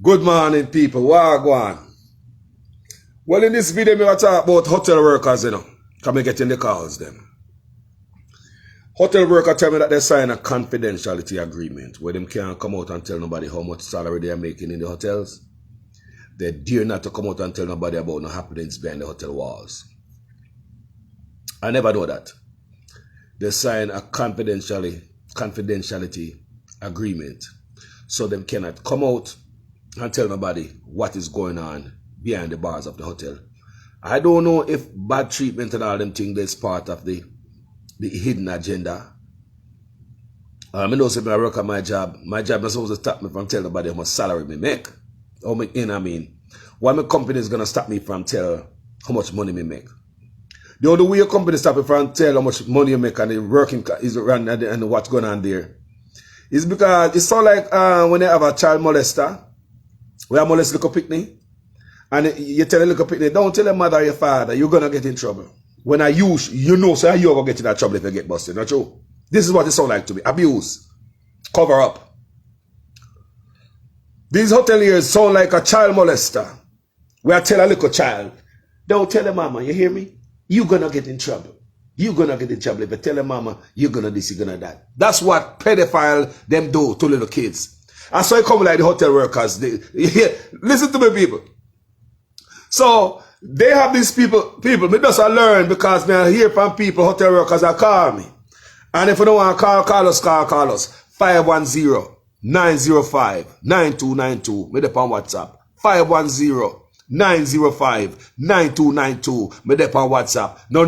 Good morning, people. Wagwan. Well, in this video, I'm going to talk about hotel workers, Come and get in the calls, them. Hotel workers tell me that they sign a confidentiality agreement where them can't come out and tell nobody how much salary they are making in the hotels. They dare not to come out and tell nobody about no happenings behind the hotel walls. I never know that. They sign a confidentiality agreement so them cannot come out and tell nobody what is going on behind the bars of the hotel. I don't know if bad treatment and all them things is part of the hidden agenda. I know if I work at my job is supposed to stop me from telling nobody how much salary me make. Why my company is gonna stop me from telling how much money me make? The only way your company stop me from telling how much money you make and the working is run and what's going on there is because it's so like when you have a child molester. We have molest little pickney, and you tell a little pickney, don't tell your mother or your father, you're gonna get in trouble. When I use, you're gonna get in that trouble if you get busted. Not true. This is what it sounds like to me. Abuse. Cover up. These hoteliers sound like a child molester. Where I tell a little child, don't tell your mama, you hear me? You're gonna get in trouble. You're gonna get in trouble if you tell your mama, you're gonna this, you're gonna that. That's what pedophile them do to little kids. And so it come like the hotel workers. Listen to me, people. So they have these people, me just learn because I hear from people, hotel workers that call me. And if you don't want to call Carlos, call Carlos. 510-905-9292. Me dep on WhatsApp. 510-905-9292. Me dep on WhatsApp. No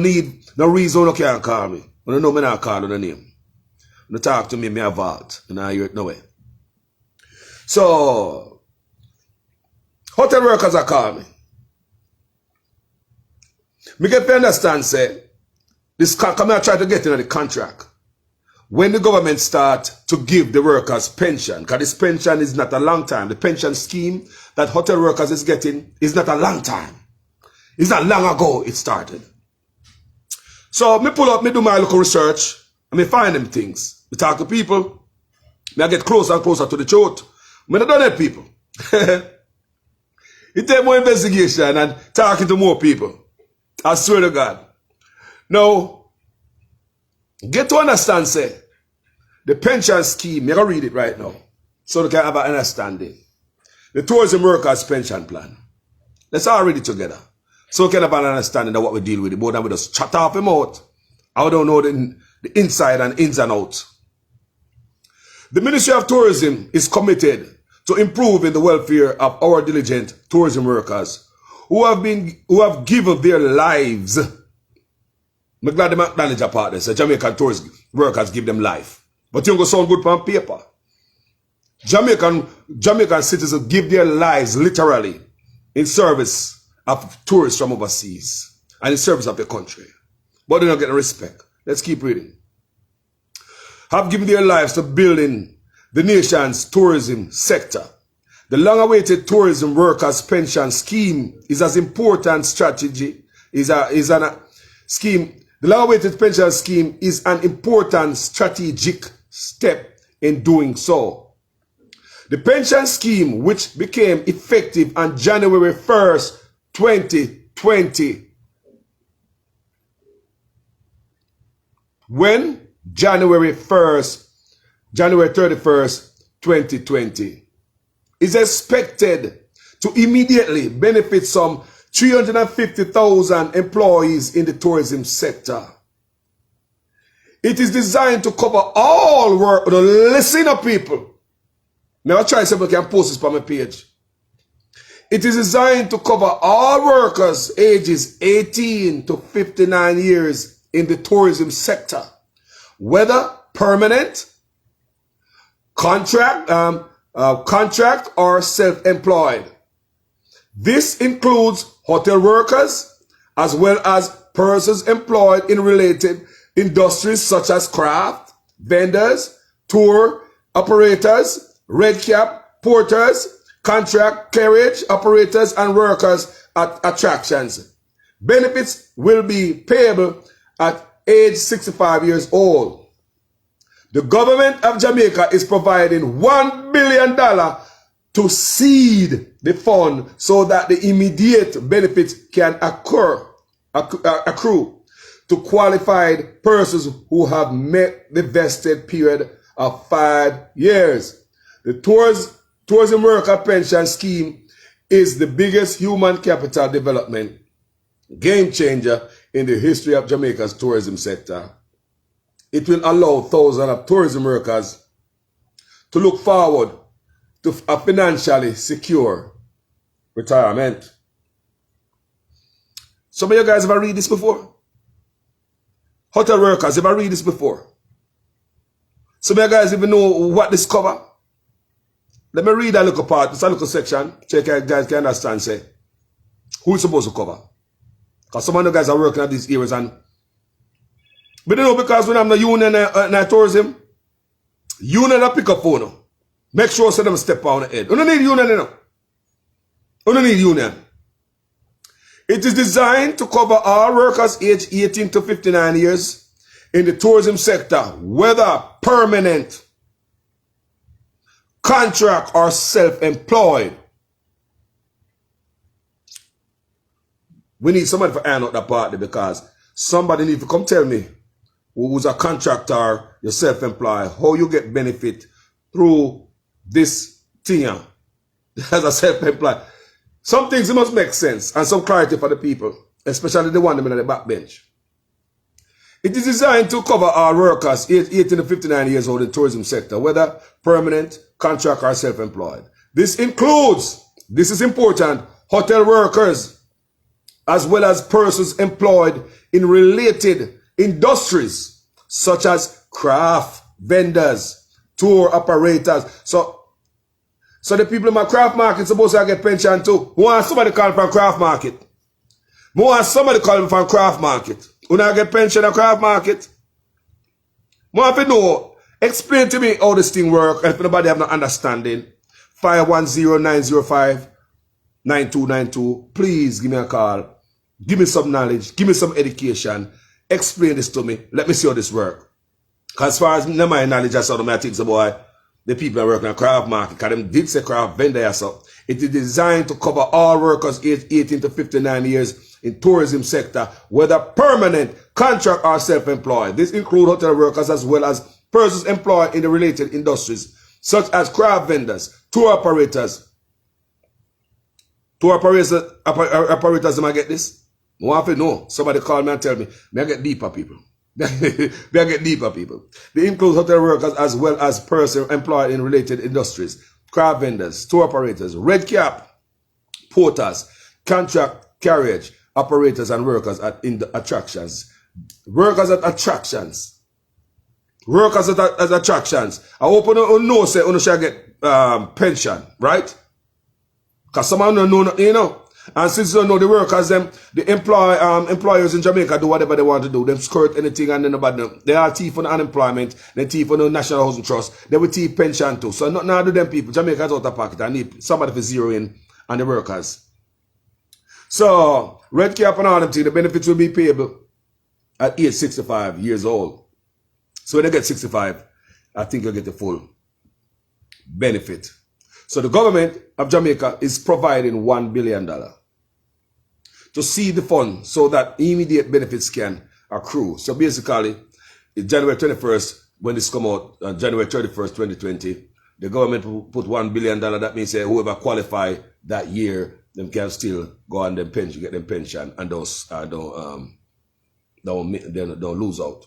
reason you can't call me. You don't know me not call on the name. You talk to me, me a vault. And I hear it no way. So, hotel workers are calling me. Me get to understand, say, this come here try to get into the contract. When the government start to give the workers pension, because this pension is not a long time. The pension scheme that hotel workers is getting is not a long time. It's not long ago it started. So, me pull up, me do my local research, and me find them things. Me talk to people, me get closer and closer to the truth. I don't know people. It take more investigation and talking to more people. I swear to God. Now, get to understand, say, the pension scheme, I'm going to read it right now, so they can have an understanding. The tourism workers pension plan. Let's all read it together. So we can have an understanding of what we deal with. More than we just chat off him out. I don't know the inside and ins and outs. The Ministry of Tourism is committed to improving the welfare of our diligent tourism workers who have given their lives. I'm glad they acknowledge a part. They say Jamaican tourism workers give them life. But you go sound good on paper. Jamaican citizens give their lives literally in service of tourists from overseas and in service of the country. But they're not getting respect. Let's keep reading. Have given their lives to building the nation's tourism sector. The long-awaited tourism workers pension scheme is as important strategy. The long-awaited pension scheme is an important strategic step in doing so. The pension scheme, which became effective on January 1st, 2020. When? January 31st, 2020, is expected to immediately benefit some 350,000 employees in the tourism sector. It is designed to cover all work. Listen up, people. Now I try to see if I can post this on my page. It is designed to cover all workers ages 18 to 59 years in the tourism sector, whether permanent, contract or self-employed. This includes hotel workers as well as persons employed in related industries such as craft, vendors, tour operators, red cap, porters, contract carriage operators, and workers at attractions. Benefits will be payable at age 65 years old. The government of Jamaica is providing $1 billion to seed the fund so that the immediate benefits can accrue to qualified persons who have met the vested period of 5 years. The Tourism Worker Pension Scheme is the biggest human capital development game changer in the history of Jamaica's tourism sector. It will allow thousands of tourism workers to look forward to a financially secure retirement. Some of you guys ever read this before? Hotel workers, ever read this before? Some of you guys even know what this cover? Let me read a little part, it's a little section, so you guys can understand, say, who is supposed to cover. Because some of you guys are working at these areas and but you know, because when I'm the union and tourism, union that pick up phone. Make sure so them step on the head. You don't need union, you know. You don't need union. It is designed to cover all workers aged 18 to 59 years in the tourism sector, whether permanent, contract, or self-employed. We need somebody to iron out that part because somebody needs to come tell me who's a contractor, you're self-employed, how you get benefit through this thing as a self-employed. Some things must make sense and some clarity for the people, especially the one in the backbench. It is designed to cover all workers 18 to 59 years old in the tourism sector, whether permanent, contract, or self-employed. This includes, this is important, hotel workers, as well as persons employed in related industries, such as craft vendors, tour operators. So the people in my craft market supposed to get pension too. Who want somebody call from craft market? Who want somebody call me from craft market? Who not get pension at craft market? More if you know, explain to me how this thing work. And if nobody have no understanding, 510-905-9292. Please give me a call. Give me some knowledge. Give me some education. Explain this to me. Let me see how this work. Because as far as my knowledge, I saw them, I think about the people that work in a craft market. Because them did say craft vendor. So it is designed to cover all workers aged 18 to 59 years in tourism sector, whether permanent, contract, or self-employed. This includes hotel workers as well as persons employed in the related industries, such as craft vendors, tour operators. Tour operators, am I get this? I want to know. Somebody call me and tell me. May I get deeper, people? May I get deeper, people? They include hotel workers as well as persons employed in related industries, craft vendors, tour operators, red cap, porters, contract carriage operators, and workers in the attractions. Workers at attractions. Workers at attractions. I hope you know, say, you shall get pension, right? Because some of them don't know, you know. And since you don't know the workers, them, the employers in Jamaica do whatever they want to do. Them skirt anything and then nobody know. They are thief on unemployment, they thief on the National Housing Trust, they will thief pension too. So not now do them people. Jamaica's out of pocket. I need somebody for zero in on the workers. So, red cap and all them things, the benefits will be payable at age 65 years old. So when they get 65, I think you'll get the full benefit. So the government of Jamaica is providing $1 billion to seed the fund so that immediate benefits can accrue. So basically, January 21st, when this come out, January 31st, 2020, the government put $1 billion. That means whoever qualify that year, them can still go on them pension, get them pension, and don't lose out.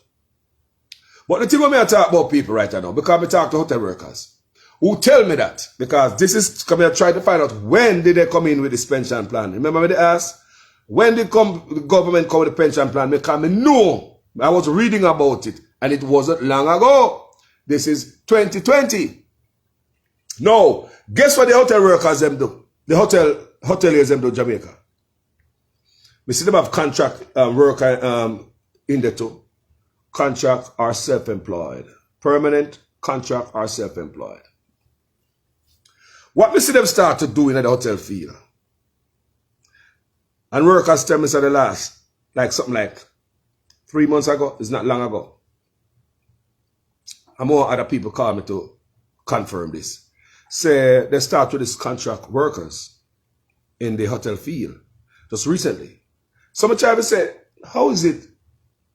But the thing when I talk about people right now, because I talk to hotel workers who tell me that, because this is coming to try to find out when did they come in with this pension plan. Remember when they asked, when did the government come with the pension plan? Because I know, I was reading about it, and it wasn't long ago. This is 2020. No, guess what the hotel workers them do? The hoteliers them do Jamaica. We see them have contract worker in there too. Contract or self-employed. Permanent, contract or self-employed. What we see them start to do in the hotel field. And workers tell me so the last, like something like 3 months ago, it's not long ago. And more other people call me to confirm this. say they start with these contract workers in the hotel field just recently. Some try to say, how is it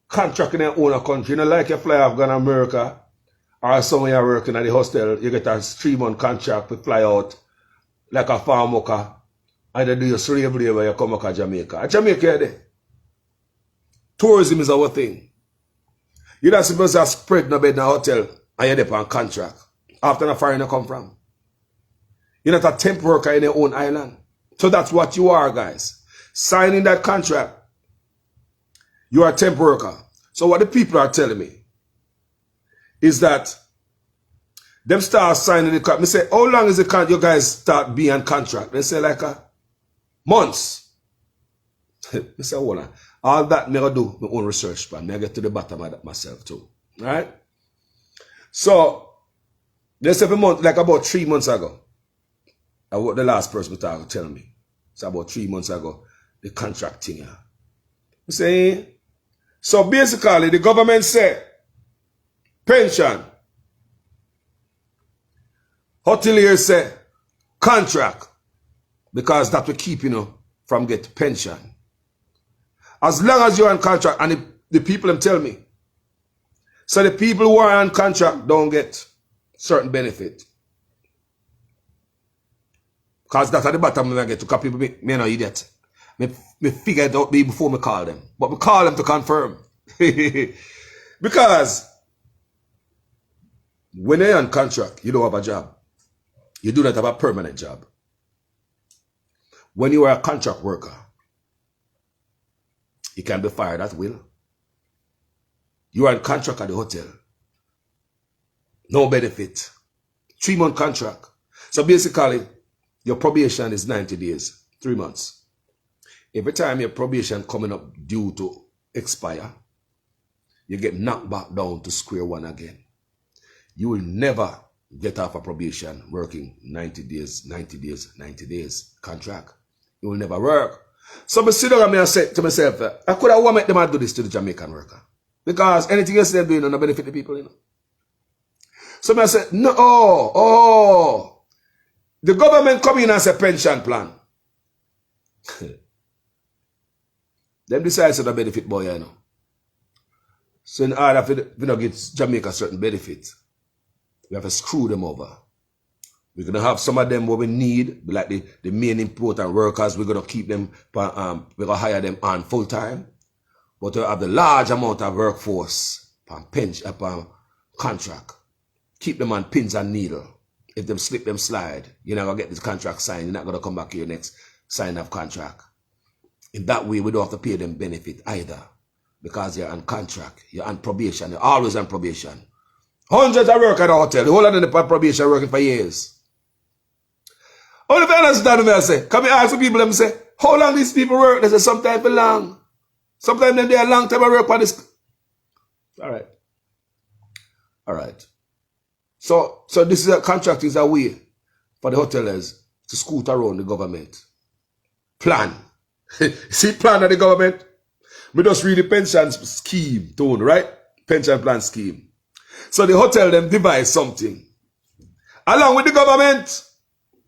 contracting in your own country? You know, like you fly off to America or somewhere you're working at the hostel, you get a 3-month contract to fly out like a farm worker and they do your slave labor, you come back to Jamaica. At Jamaica, there. Tourism is our thing. You're not supposed to spread no bed in a hotel and you're there on contract after the foreigner come from. You're not a temp worker in your own island. So that's what you are, guys. Signing that contract, you are a temp worker. So what the people are telling me is that them start signing the contract. Me say, how long is the contract you guys start being on contract? They say like months. Me say, hold on. All that me gonna do my own research plan. Me get to the bottom of that myself too. Right? So they say a month, like about 3 months ago. I what the last person talk tell me. It's about 3 months ago. The contract thing. You say, so basically the government said pension. Hoteliers say contract. Because that will keep from get pension. As long as you're on contract, and the people them tell me. So the people who are on contract don't get certain benefit. Because that's at the bottom I get to, because people me no idiot. Me figure it out before me call them. But me call them to confirm. Because when you're on contract, you don't have a job. You do not have a permanent job. When you are a contract worker, you can be fired at will. You are on contract at the hotel. No benefit. 3-month contract. So basically, your probation is 90 days, 3 months. Every time your probation coming up due to expire, you get knocked back down to square one again. You will never get off a probation working 90 days contract. It will never work. So I sit down and I say to myself, I could have make them do this to the Jamaican worker. Because anything else they're doing don't benefit the people, So I said, no, the government come in as a pension plan. Them decide to benefit boy, So in order for to get Jamaica certain benefits, we have to screw them over. We're going to have some of them what we need, like the main important workers. We're going to keep them, we're going to hire them on full time. But to have the large amount of workforce upon pension, upon contract, keep them on pins and needle. If them slip, them slide, you're not going to get this contract signed. You're not going to come back to your next sign of contract. In that way, we don't have to pay them benefit either. Because you're on contract, you're on probation, you're always on probation. Hundreds of work at the hotel, the whole of them on probation working for years. Only if I understand me, I say, come here ask the people, them say, how long these people work? They say, sometimes for long. Sometimes they are long time I work for this. Alright. Alright. So this is a contract is a way for the hoteliers to scoot around the government. Plan. See plan of the government? We just read the pension scheme tone, right? Pension plan scheme. So the hotel them devise something. Along with the government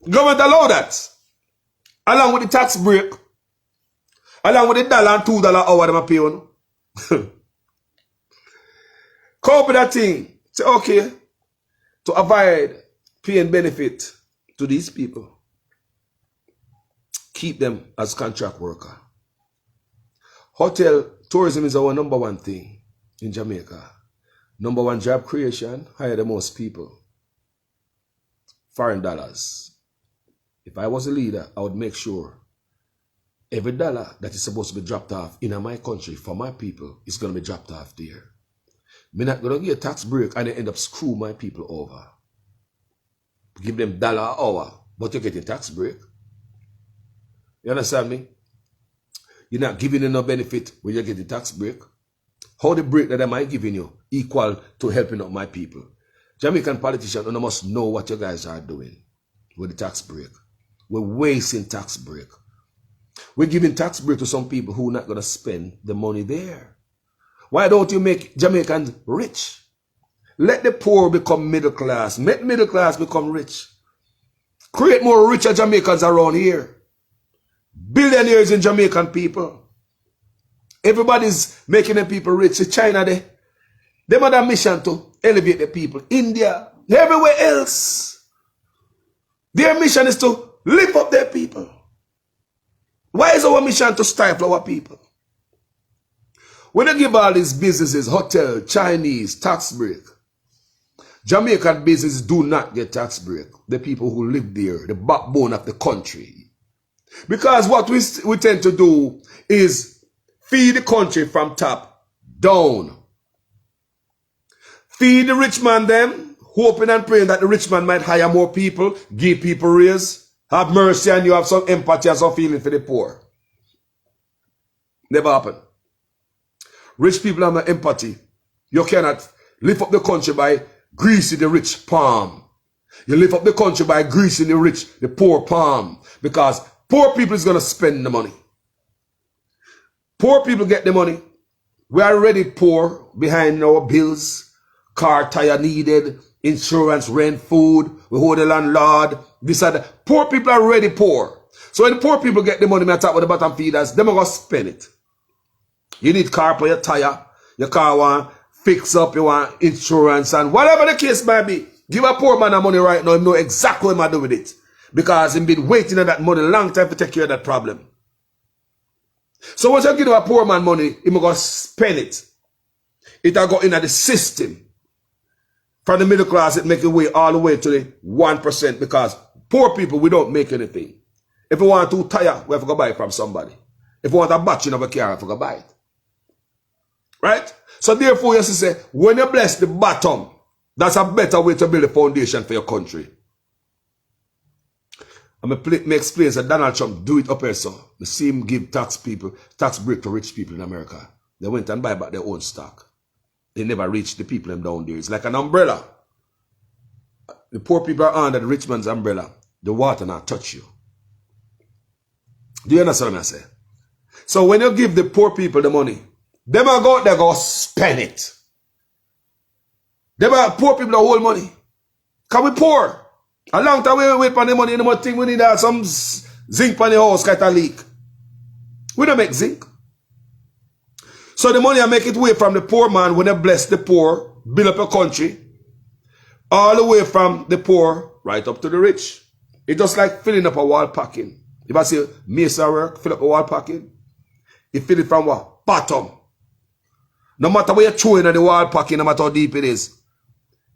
allow that. Along with the tax break. Along with the $1 and $2 hour them pay on. Come with that thing. Say, okay, to avoid paying benefit to these people, keep them as contract worker. Hotel tourism is our #1 thing in Jamaica. #1 job creation, hire the most people. Foreign dollars. If I was a leader, I would make sure every dollar that is supposed to be dropped off in my country for my people is going to be dropped off there. I'm not going to get a tax break and they end up screw my people over. Give them $1 an hour, but you get a tax break. You understand me? You're not giving them no benefit when you get the tax break. How the break that am I giving you equal to helping out my people? Jamaican politicians must know what you guys are doing with the tax break. We're wasting tax break. We're giving tax break to some people who are not going to spend the money there. Why don't you make Jamaicans rich? Let the poor become middle class. Make middle class become rich. Create more richer Jamaicans around here. Billionaires in Jamaican people. Everybody's making the people rich. In China, they have a mission to elevate the people. India, everywhere else. Their mission is to lift up their people. Why is our mission to stifle our people? When they give all these businesses, hotel, Chinese, tax break, Jamaican businesses do not get tax break. The people who live there, the backbone of the country. Because what we tend to do is feed the country from top down. Feed the rich man them, hoping and praying that the rich man might hire more people, give people raise, have mercy, and you have some empathy and some feeling for the poor. Never happen. Rich people have no empathy. You cannot lift up the country by greasing the rich palm. You lift up the country by greasing the poor palm. Because poor people is going to spend the money. Poor people get the money. We are already poor behind our bills. Car tire needed, insurance, rent, food. We hold the landlord. This and that. Poor people are already poor. So when the poor people get the money, I talk with the bottom feeders, them are going to spend it. You need car for your tire. Your car want fix up, you want insurance, and whatever the case might be. Give a poor man the money right now, he know exactly what he do with it. Because he's been waiting on that money a long time to take care of that problem. So once you give a poor man money, he's going to spend it. It'll go into the system. From the middle class, it make it way all the way to the 1%, because poor people, we don't make anything. If we want to tire, we have to go buy it from somebody. If we want a battery of a car, we have to go buy it. Right? So therefore, you have to say, when you bless the bottom, that's a better way to build a foundation for your country. I'm going to explain that Donald Trump do it up here, so the same give tax break to rich people in America. They went and buy back their own stock. They never reached the people them down there. It's like an umbrella. The poor people are under the rich man's umbrella. The water not touch you. Do you understand what I say? So when you give the poor people the money, them are go out there go spend it. Them are poor people the whole money. Can we poor? A long time we wait for the money, no more thing we need some zinc on the house, kind of leak. We don't make zinc. So the money I make it away from the poor man when they bless the poor, build up a country, all the way from the poor right up to the rich. It's just like filling up a wall packing. If I say Mesa work, fill up a wall packing, you fill it from what? Bottom. No matter where you're throwing at the wall packing, no matter how deep it is,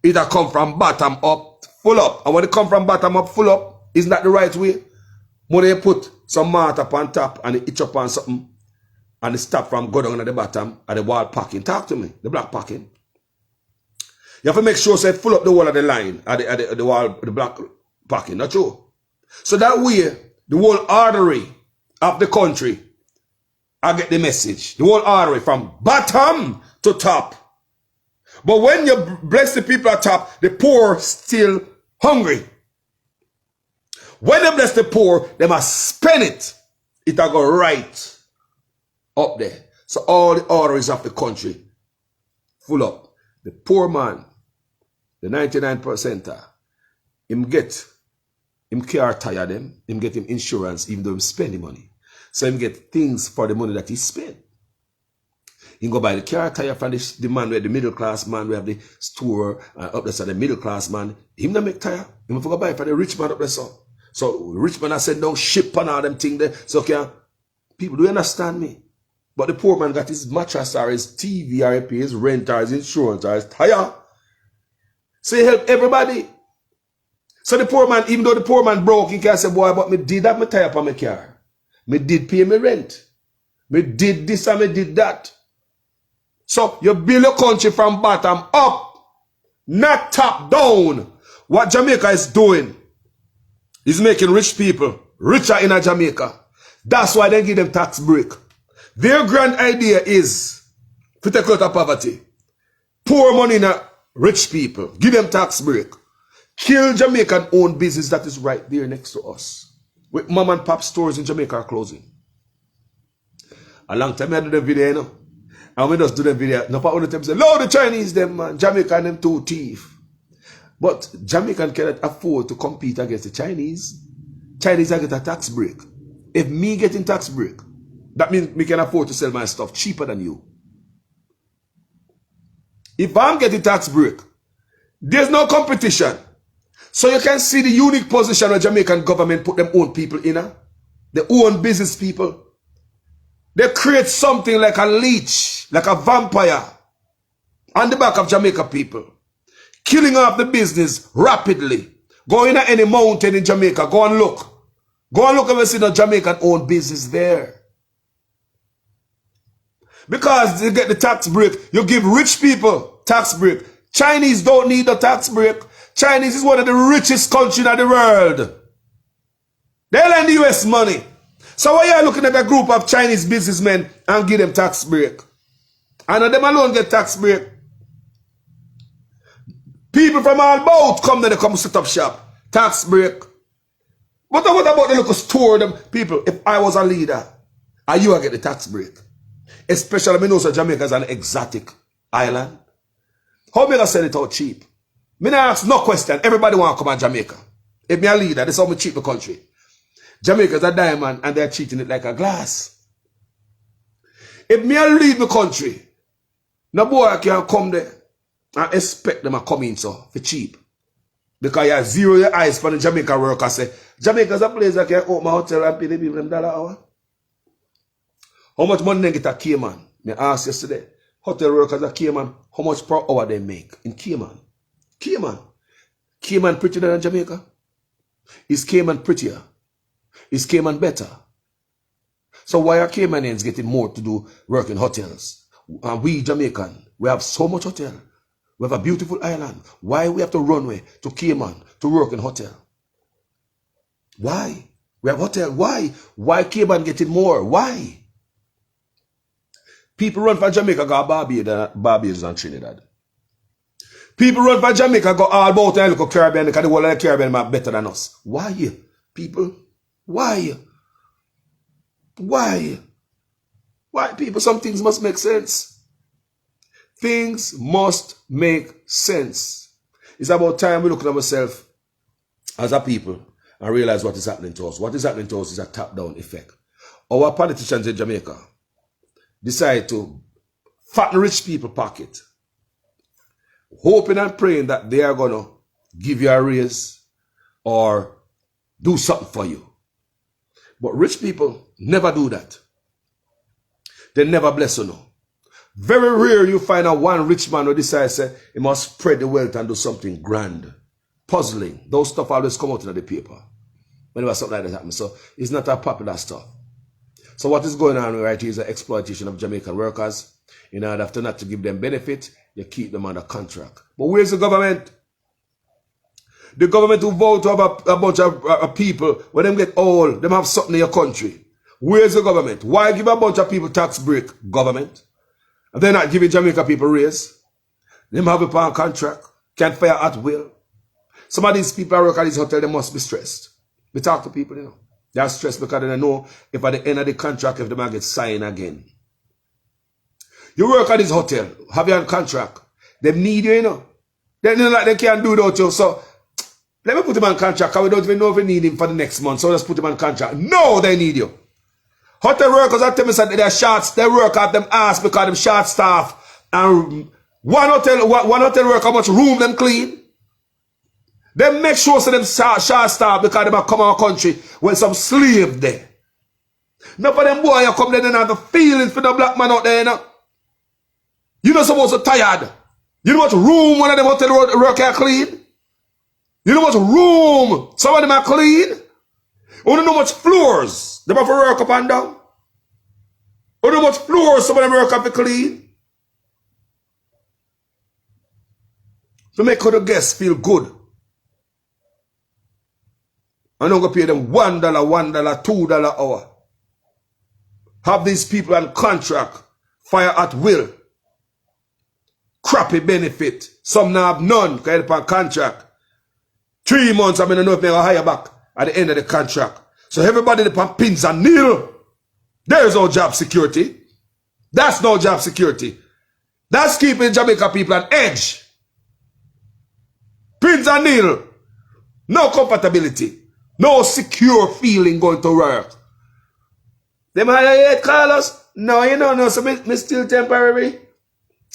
it'll come from bottom up, full up. And when it come from bottom up, full up, isn't that the right way? When you put some mortar up on top and it itch up on something, and it stop from go down at the bottom at the wall packing. Talk to me, the black packing. You have to make sure so it full up the wall of the line, at the wall, the black packing, not true. So that way, the whole artery of the country, I get the message. The whole artery from bottom to top. But when you bless the people at top, the poor still hungry. When you bless the poor, they must spend it. It'll go right up there. So all the arteries of the country full up. The poor man, the 99%, him car tire them, him get him insurance even though him spend the money. So him get things for the money that he spent. He go buy the car tire from the man where the middle class man, we have the store up there, so the middle class man, him not make tire. Him go buy for the rich man up there. So rich man I said don't ship on all them things there. So people do you understand me? But the poor man got his mattress or his TV or his rent or his insurance or his tire. So he help everybody. So the poor man, even though the poor man broke, he can say, boy, but me did have my tire for my car. Me did pay my rent. Me did this and me did that. So you build your country from bottom up, not top down. What Jamaica is doing is making rich people richer in Jamaica. That's why they give them tax break. Their grand idea is to take out of poverty, pour money in rich people, give them tax break, kill Jamaican owned business that is right there next to us. With mom and pop stores in Jamaica are closing. A long time I do the video, you know. And we just do the video. No part of the time say, Lord, the Chinese them, man. Jamaica and them two thief. But Jamaican cannot afford to compete against the Chinese. Chinese are get a tax break. If me getting tax break, that means me can afford to sell my stuff cheaper than you. If I'm getting tax break, there's no competition. So you can see the unique position where Jamaican government put them own people in. Their own business people. They create something like a leech, like a vampire on the back of Jamaica people. Killing off the business rapidly. Go in any mountain in Jamaica. Go and look. Go and look if you see the Jamaican owned business there. Because you get the tax break. You give rich people tax break. Chinese don't need a tax break. Chinese is one of the richest countries in the world. They lend the US money. So why are you looking at a group of Chinese businessmen and give them tax break? And them alone get tax break. People from all about come there, they come set up shop. Tax break. But what about the local store them people? If I was a leader, and you will get the tax break. Especially me know so Jamaica is an exotic island. How me gonna sell it out cheap? Me not ask no question. Everybody want to come to Jamaica. If me a leader, this is how me cheat the country. Jamaica is a diamond and they're treating it like a glass. If me a lead the country, no boy can come there and expect them to come in so for cheap. Because you zero your eyes for the Jamaica worker say, Jamaica is a place that can open a hotel and pay the people them $1 hour. How much money they get at Cayman? Me asked yesterday. Hotel workers at Cayman, how much per hour they make in Cayman? Cayman. Cayman prettier than Jamaica? Is Cayman prettier? Is Cayman better? So why are Caymanians getting more to do work in hotels? And we Jamaican, we have so much hotel. We have a beautiful island. Why we have to run away to Cayman to work in hotel? Why? We have hotel. Why? Why Cayman getting more? Why? People run for Jamaica, go Barbados and Trinidad. People run for Jamaica, go all about and look at Caribbean, because the whole of the Caribbean are better than us. Why? People? Why? Why? Why, people? Some things must make sense. Things must make sense. It's about time we look at ourselves as a people and realize what is happening to us. What is happening to us is a top-down effect. Our politicians in Jamaica decide to fatten rich people pocket, hoping and praying that they are going to give you a raise or do something for you. But rich people never do that. They never bless you. No. Very rare you find a one rich man who decides he must spread the wealth and do something grand, puzzling. Those stuff always come out in the paper whenever something like that happens. So it's not a popular stuff. So what is going on right here is the exploitation of Jamaican workers. In order after not to give them benefit, you keep them under contract. But where's the government? The government who vote to have a bunch of people, when them get old, them have something in your country. Where's the government? Why give a bunch of people tax break? Government. And they're not giving Jamaica people raise. Them have a pound contract. Can't fire at will. Some of these people that work at this hotel, they must be stressed. We talk to people, you know. They are stressed because they don't know if at the end of the contract, if they might get signed again. You work at this hotel, have you on contract. They need you, you know. They know like they can't do without you. So let me put him on contract because we don't even know if we need him for the next month. So let's put him on contract. No, they need you. Hotel workers are telling me that they're short, they work out them ass because them short staff. And one hotel worker, how much room them clean? They make sure so them short staff because they come our country when some slave there. Now for them boy you come there and have the feelings for the black man out there, you know. You're not supposed to tired. You know how much room one of them hotel workers clean? You know how much room some of them are clean? You know how much floors they have to work up and down? You know how much floors some of them work up to clean? To make other guests feel good. And I'm going to pay them $1, $2 hour. Have these people on contract, fire at will. Crappy benefit. Some now have none because they're on contract. 3 months, I mean, I know if they're going to hire back at the end of the contract. So everybody upon pins and kneel. There's no job security. That's no job security. That's keeping Jamaica people on edge. Pins and needle. No compatibility. No secure feeling going to work. Them hire yet, Carlos? No, you know, no, so me still temporary.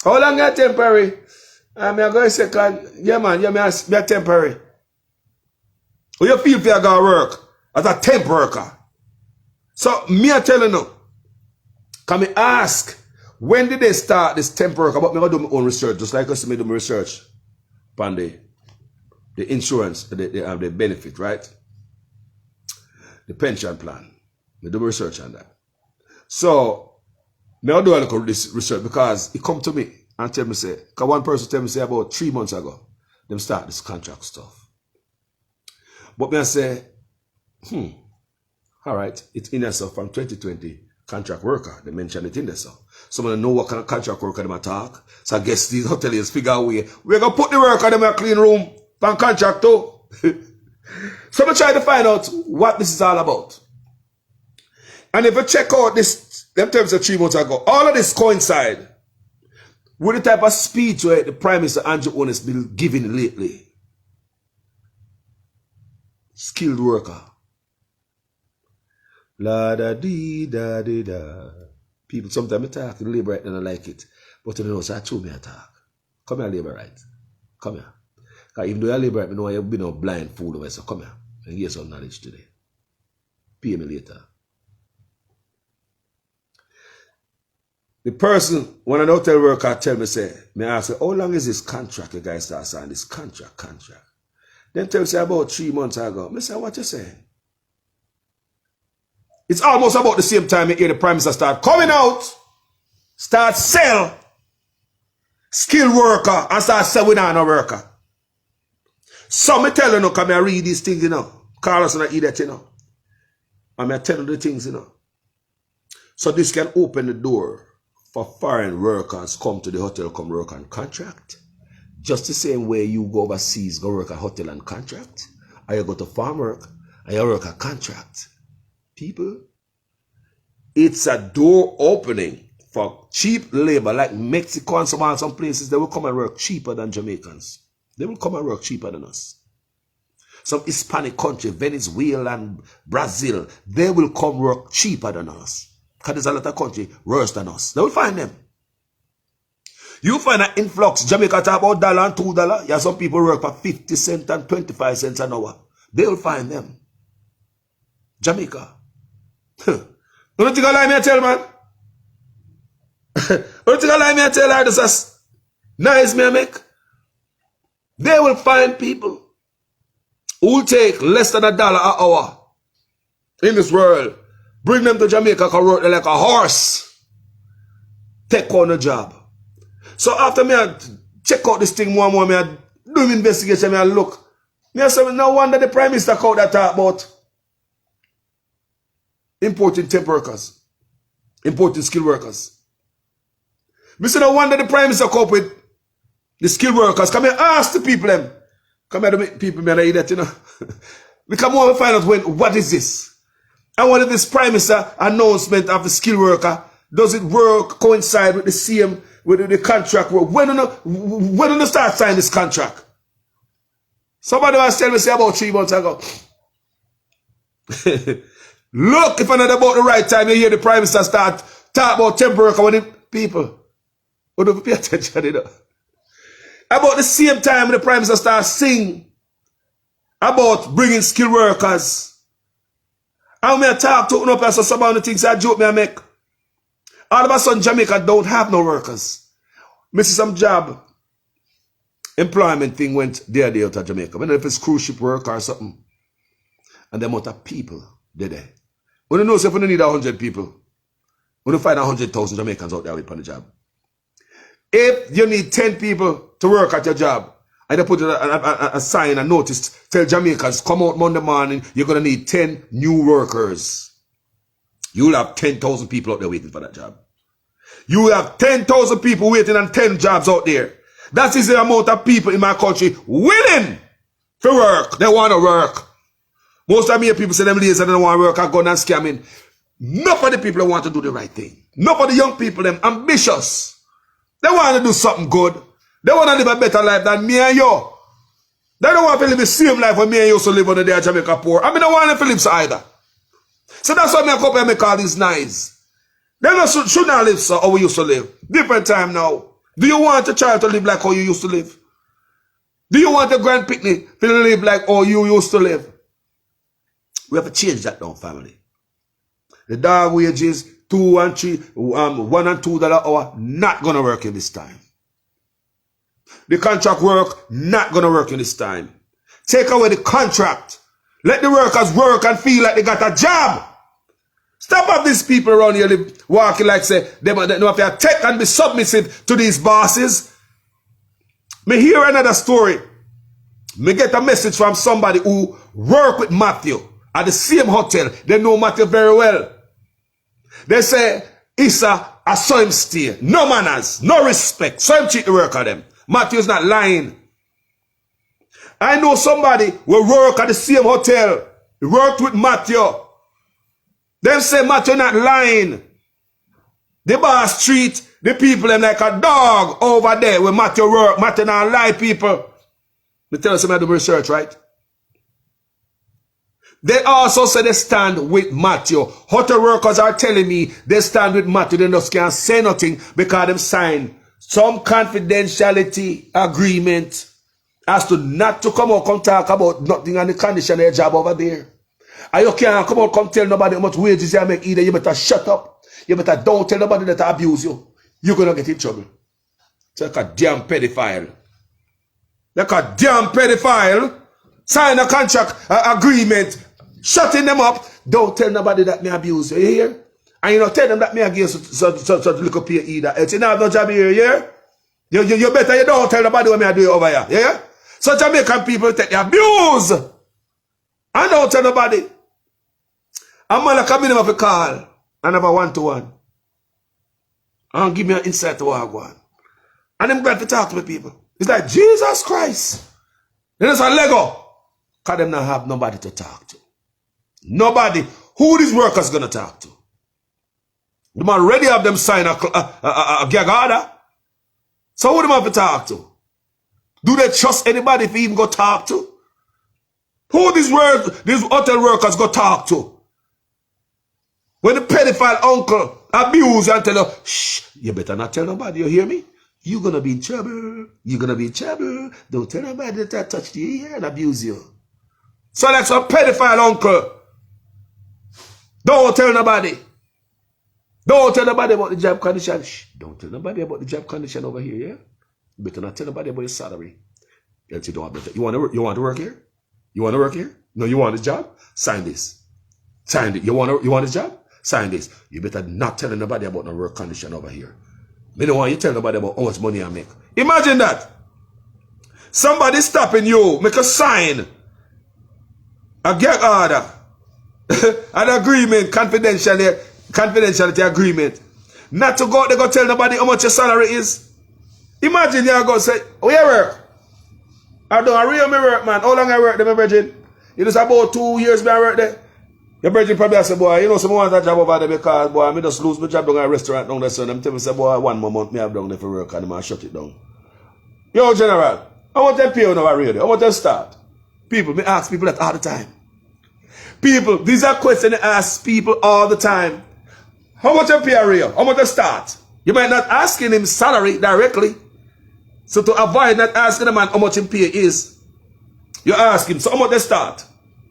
How long are temporary? I'm going to say, yeah, man, yeah, me a temporary. How you feel if you go to work as a temp worker? So, me I tell you now, can me ask, when did they start this temp work? But me going to do my own research, just like I said, me do my research on the insurance, the benefit, right? The pension plan. Me do my research on that. So, me I do a little research because it come to me and tell me, say, because one person tell me, say, about 3 months ago, them start this contract stuff. But me I say, all right, it's in there so from 2020, contract worker, they mention it in there so. Someone know what kind of contract worker them talk. So I guess these hoteliers figure out we're going to put the worker in a clean room from contract too. So I try to find out what this is all about. And if you check out this, them terms of 3 months ago, all of this coincide with the type of speech where the Prime Minister Andrew Owen has been giving lately. Skilled worker. La da dee da dee da. People sometimes talk in labor right and I like it. But you know, so I told me talk. Come here, labor right. Come here. Because even though you're labor right, I know you've been a blind fool over, so come here and get some knowledge today. Pay me later. The person, when an hotel worker tell me, say, me ask her, how long is this contract you guys start signing? This contract. Then tell me, say, about 3 months ago. I say, what you saying? It's almost about the same time you hear the Prime Minister start coming out, start sell skilled worker and start sell without a worker. So me tell you, no, come I read these things, you know. Carlos and I eat that, you know. And I tell you the things, you know. So this can open the door for foreign workers come to the hotel, come work on contract. Just the same way you go overseas, go work at hotel and contract. Or you go to farm work, and you work at contract. People, it's a door opening for cheap labor like Mexico and some places. They will come and work cheaper than Jamaicans. They will come and work cheaper than us. Some Hispanic country, Venezuela and Brazil, they will come work cheaper than us. Because there's a lot of country worse than us. They will find them. You find an influx. Jamaica talk about $1 and $2. Yeah, some people work for 50 cents and 25 cents an hour. They will find them. Jamaica. You don't think I lie me I tell, man? You don't think I lie me I tell her this is nice me I make? They will find people who will take less than $1 an hour in this world. Bring them to Jamaica, can work like a horse. Take on the job. So after me I check out this thing more and more, me I do investigation, me I look. Me I say, no wonder the Prime Minister called that talk about importing temp workers, importing skilled workers. Me say, no wonder the Prime Minister come up with the skilled workers. Come here, ask the people them. Come here to make people me and I that, you know. We come over and find out what is this? And what is this Prime Minister announcement of the skilled worker? Does it work coincide with the same, with the contract work? When do you start signing this contract? Somebody was telling me say about 3 months ago. Look, if another about the right time, you hear the Prime Minister start talk about temp worker with the people. Who don't pay attention, you know. About the same time the Prime Minister starts sing about bringing skilled workers. And when I talk to up so some of the things I joke me I make. All of a sudden Jamaica don't have no workers. Me see some job employment thing went there out of Jamaica. I don't know if it's cruise ship work or something. And the amount of people there. We don't know if we don't need 100 people. We don't find 100,000 Jamaicans out there on the job. If you need 10 people to work at your job, and they put a sign, a notice, tell Jamaicans, come out Monday morning, you're going to need 10 new workers. You'll have 10,000 people out there waiting for that job. You will have 10,000 people waiting on 10 jobs out there. That is the amount of people in my country willing to work. They want to work. Most of me people say them lazy and they don't want to work and gun and scamming. None of the people want to do the right thing. None of the young people, them ambitious. They want to do something good. They want to live a better life than me and you. They don't want to live the same life when me and you used to live under there Jamaica poor. I mean, I want them to live so either. So that's why I come here and make all these nice. They don't should not live so how we used to live. Different time now. Do you want a child to live like how you used to live? Do you want a grand-pickney to live like how you used to live? We have to change that now, family. The dog wages, 2 and 3, $1 and $2 hour, not gonna work in this time. The contract work, not gonna work in this time. Take away the contract. Let the workers work and feel like they got a job. Stop up these people around here walking like say they know if they take and be submissive to these bosses. Me hear another story. Me get a message from somebody who work with Matthew at the same hotel. They know Matthew very well. They say, Issa, I saw him stay. No manners, no respect. So him cheat the work of them. Matthew's not lying. I know somebody who work at the same hotel. He worked with Matthew. Them say Matthew not lying. The boss treat the people them like a dog over there where Matthew work. Matthew not lie, people. Me tell you something, I do research, right? They also say they stand with Matthew. Hotel workers are telling me they stand with Matthew. They just can't say nothing because they sign some confidentiality agreement as to not to come out come talk about nothing and the condition of their job over there. And you can't come out come tell nobody how much wages you make either. You better shut up. You better don't tell nobody that abuse you. You're going to get in trouble. It's like a damn pedophile. Like a damn pedophile. Sign a contract agreement. Shutting them up. Don't tell nobody that me abuse you. You hear? And you know, tell them that me again so little pay either. It's not no job here, yeah? You better you don't tell nobody what me I do over here. Yeah? So Jamaican people take the abuse. And don't tell nobody. I'm gonna come in of a call. And have a one-to-one. And give me an insight to Wagwan. And I'm glad to talk to the people. It's like Jesus Christ. Then it's a Lego. Because them not have nobody to talk to. Nobody. Who these workers gonna talk to? Them already have them sign a gag order. So who them have to talk to? Do they trust anybody if they even go talk to? Who these hotel workers go talk to? When the pedophile uncle abuse you and tell you, shh, you better not tell nobody, you hear me? You're gonna be in trouble. You're gonna be in trouble. Don't tell nobody that I touched you here and abuse you. So that's a pedophile uncle. Don't tell nobody. Don't tell nobody about the job condition. Shh, don't tell nobody about the job condition over here, yeah? You better not tell nobody about your salary. Else you don't have you want to work here? You want to work here? No, you want this job? Sign this. Sign it. You want this job? Sign this. You better not tell nobody about no work condition over here. Me don't want you tell nobody about how much money I make. Imagine that. Somebody stopping you, make a sign, a gag order, an agreement, confidentiality agreement. Not to go out there go tell nobody how much your salary is. Imagine you go say, oh, you work? I don't real me work, man. How long I work there, my virgin? It is about 2 years me I work there. Your virgin probably say, boy, you know, someone want a job over there because, boy, I just lose my job down at a restaurant down there, so them tell me, say, boy, 1 more month me have down there for work and I shut it down. Yo, General, how much they pay you now really? How much they start? People, me ask people that all the time. People, these are questions I ask people all the time. How much they pay real? How much they start? You might not asking him salary directly. So to avoid not asking the man how much him pay is, you ask him, so how much they start?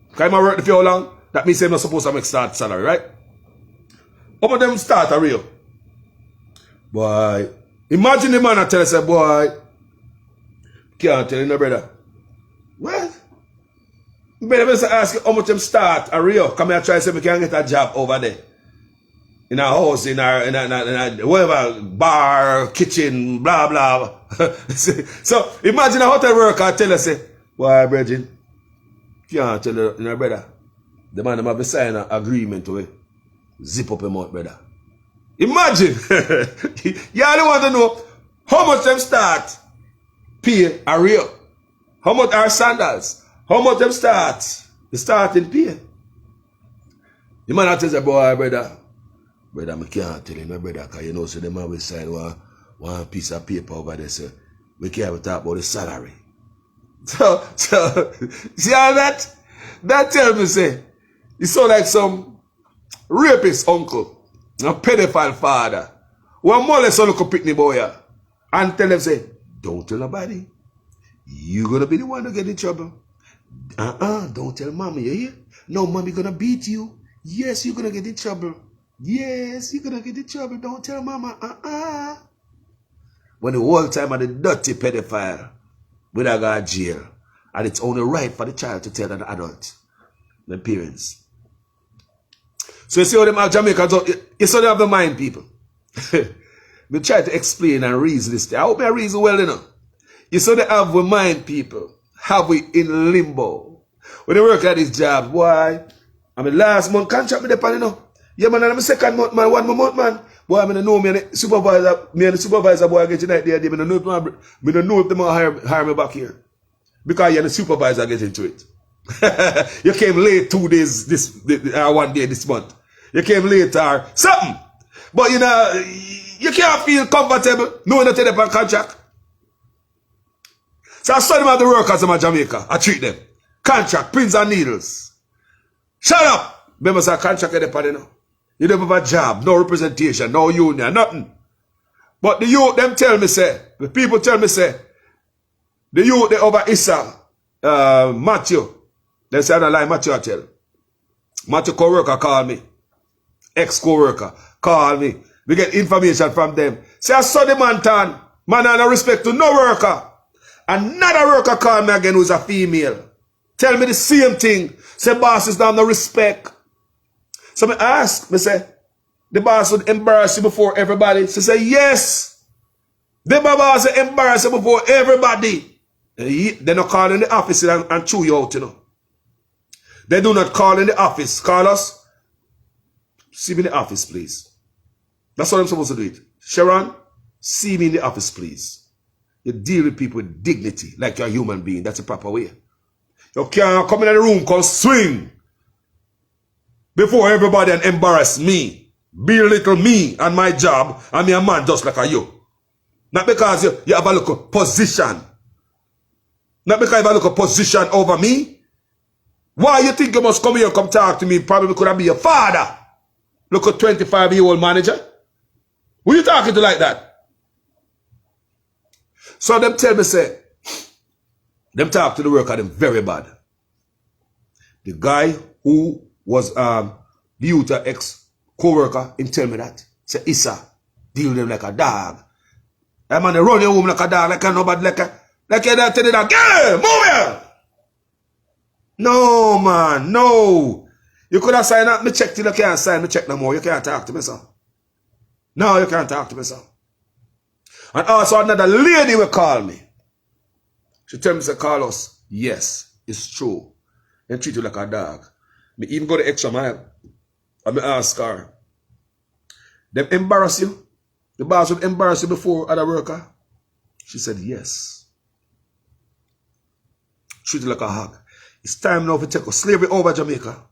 Because I work for how long? That means I'm not supposed to make start salary, right? How much them start a real? Boy, imagine the man that tell us, boy, can't tell you no brother. What? Better ask you how much them start a real. Come here and try to say we can get a job over there. In a house, in a whatever, bar, kitchen, blah, blah. So, imagine a hotel worker tell us, say, boy, Bridget, can't tell you, brother. The man have to sign an agreement to it. Zip up your mouth, brother. Imagine. You only want to know how much them start pay a real. How much are sandals? How much them start? The starting pay. The man tells a boy, brother, I can't tell you, my brother, because you know, so them always sign one piece of paper over there, so we can't talk about the salary. So, see how that? That tell me, say, you sound like some rapist uncle, a pedophile father, who a molest on a pickney boy, and tell them, say, don't tell nobody. You're going to be the one to get in trouble. Don't tell mommy, you hear? No, mommy gonna beat you. Yes, you're gonna get in trouble. Yes, you're gonna get in trouble. Don't tell mama. When the whole time of the dirty pedophile, when I got jail, and it's only right for the child to tell an adult, the parents. So you see how them have Jamaica, you see how they have the mind, people. We try to explain and reason this thing. I hope I reason well enough. You see how they have the mind, people. Have we in limbo? When they work at this job, boy, I mean last month contract me depend, you know. Yeah, man, I'm second month, man, 1 more month, man. Boy, I mean, I know me and the supervisor, boy, I get you that day, I don't know if they might hire me back here. Because you're the supervisor get into it. You came late 2 days, 1 day this month. You came late or something. But, you know, you can't feel comfortable knowing that they're on contract. So I saw them at the workers in Jamaica. I treat them. Contract, pins and needles. Shut up! Remember, say contract at the party now. You don't have a job, no representation, no union, nothing. But the youth, them tell me, say, the people tell me, say, the youth, they over Issa, Matthew. They say, I don't lie, Matthew, I tell. Matthew co-worker call me. Ex-co-worker call me. We get information from them. Say, I saw the man turn. Man, I no respect to no worker. Another worker call me again who's a female. Tell me the same thing. Say, boss is down no respect. So I ask, me say, the boss would embarrass you before everybody. She say, yes. The boss would embarrass you before everybody. They not call in the office and chew you out, you know. They do not call in the office. Carlos, see me in the office, please. That's what I'm supposed to do it. Sharon, see me in the office, please. You deal with people with dignity, like you're a human being. That's the proper way. You can't come in the room, come swing before everybody and embarrass me. Belittle me and my job, and me a man just like you. Not because you have a little position. Not because you have a little position over me. Why you think you must come here and come talk to me? Probably could have been your father. Look at 25-year-old manager. Who you talking to like that? So them tell me, say, them talk to the worker, them very bad. The guy who was the youth ex-co-worker, him tell me that. Say, Issa, deal with them like a dog. That man, they run your home like a dog, like a nobody, like you tell the dog, yeah, move here! No, man, no. You could have signed up, me check till you can't sign, me check no more. You can't talk to me, sir. No, you can't talk to me, sir. And also another lady will call me. She tell me, say, Carlos, yes, it's true. They treat you like a dog. Me even go the extra mile. And me ask her, them embarrass you? The boss would embarrass you before other worker? She said, yes. Treat you like a hog. It's time now to take slavery over Jamaica.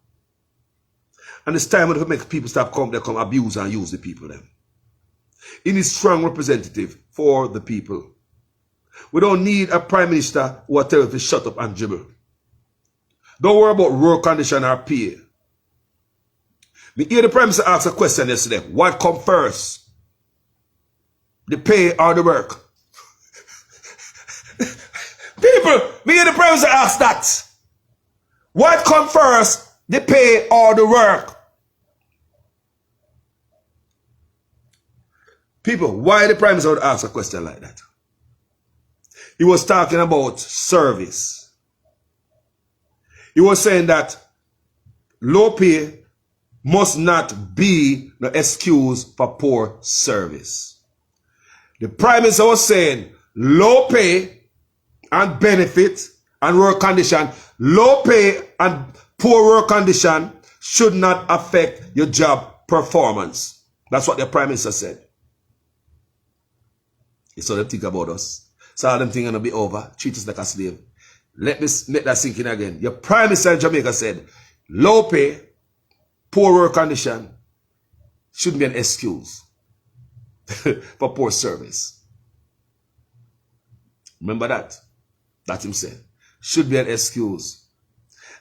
And it's time to make people stop come abuse and use the people them. He needs strong representative for the people. We don't need a prime minister who will tell you to shut up and dribble. Don't worry about work condition or pay. Me hear the prime minister ask a question yesterday. What come first? The pay or the work? People, me hear the prime minister ask that. What come first? The pay or the work? People, why the prime minister would ask a question like that? He was talking about service. He was saying that low pay must not be the excuse for poor service. The prime minister was saying low pay and benefit and work condition, low pay and poor work condition should not affect your job performance. That's what the prime minister said. It's all them think about us. So all them things gonna be over. Treat us like a slave. Let me make that sink in again. Your prime minister in Jamaica said, low pay, poor work condition shouldn't be an excuse for poor service. Remember that? That's him said. should be an excuse.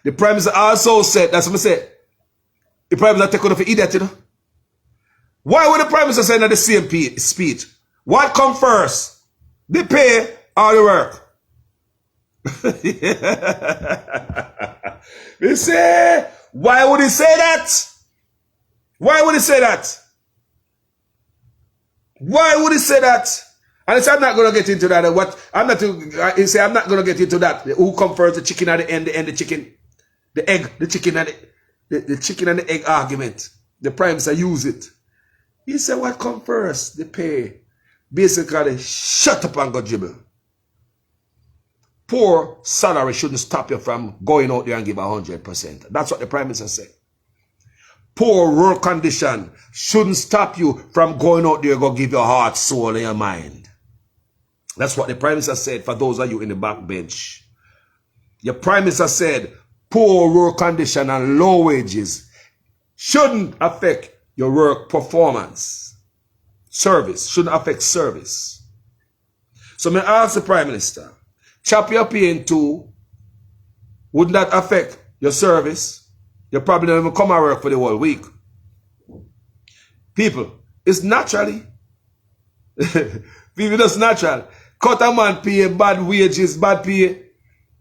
The Prime Minister also said, that's what I said, the Prime Minister take on for idiot, you know. Why would the Prime Minister say in the same speech? What come first? The pay or the work? You say, why would he say that? Why would he say that? Why would he say that? And he said, I'm not going to get into that. He said, I'm not going to get into that. Who come first, the chicken or the end, the chicken? The egg, the chicken and the chicken and the egg argument. The Prime Minister use it. He said, what come first? The pay. Basically, shut up and go dribble. Poor salary shouldn't stop you from going out there and give 100%. That's what the Prime Minister said. Poor work condition shouldn't stop you from going out there and go give your heart, soul, and your mind. That's what the Prime Minister said for those of you in the back bench. Your Prime Minister said, poor work condition and low wages shouldn't affect your work performance. Service shouldn't affect service. So may I ask the Prime Minister, chop your pay in two, wouldn't that affect your service? You probably don't even come and work for the whole week. People, it's naturally. People, it's natural. Cut a man pay, bad wages, bad pay.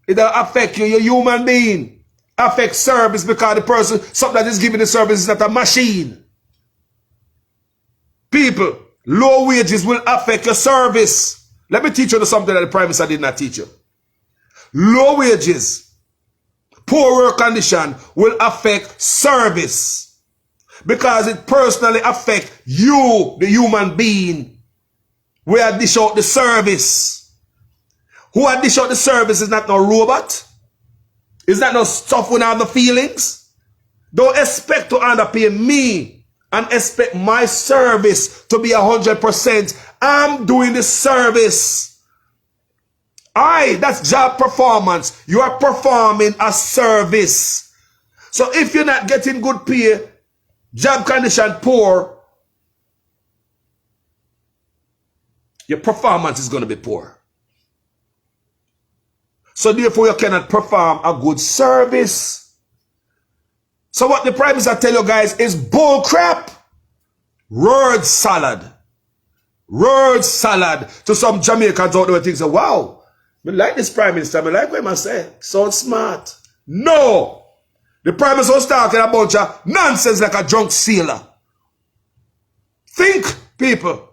It'll affect you, you're a human being. Affect service because the person, something that is giving the service is not a machine. People, low wages will affect your service. Let me teach you something that the Prime Minister did not teach you. Low wages, poor work condition will affect service because it personally affects you, the human being. We are dish out the service. Who are dish out the service is not no robot. It's not no stuff without the feelings. Don't expect to underpay me and expect my service to be 100%. I'm doing the service. That's job performance. You are performing a service. So if you're not getting good pay, job condition poor, your performance is going to be poor. So therefore you cannot perform a good service. So what the Prime Minister tell you guys is bull crap. Word salad. Word salad. To some Jamaicans out there think, so, wow, I like this Prime Minister. I like what I say. Sounds smart. No. The Prime Minister was talking a bunch of nonsense like a drunk sailor. Think, people.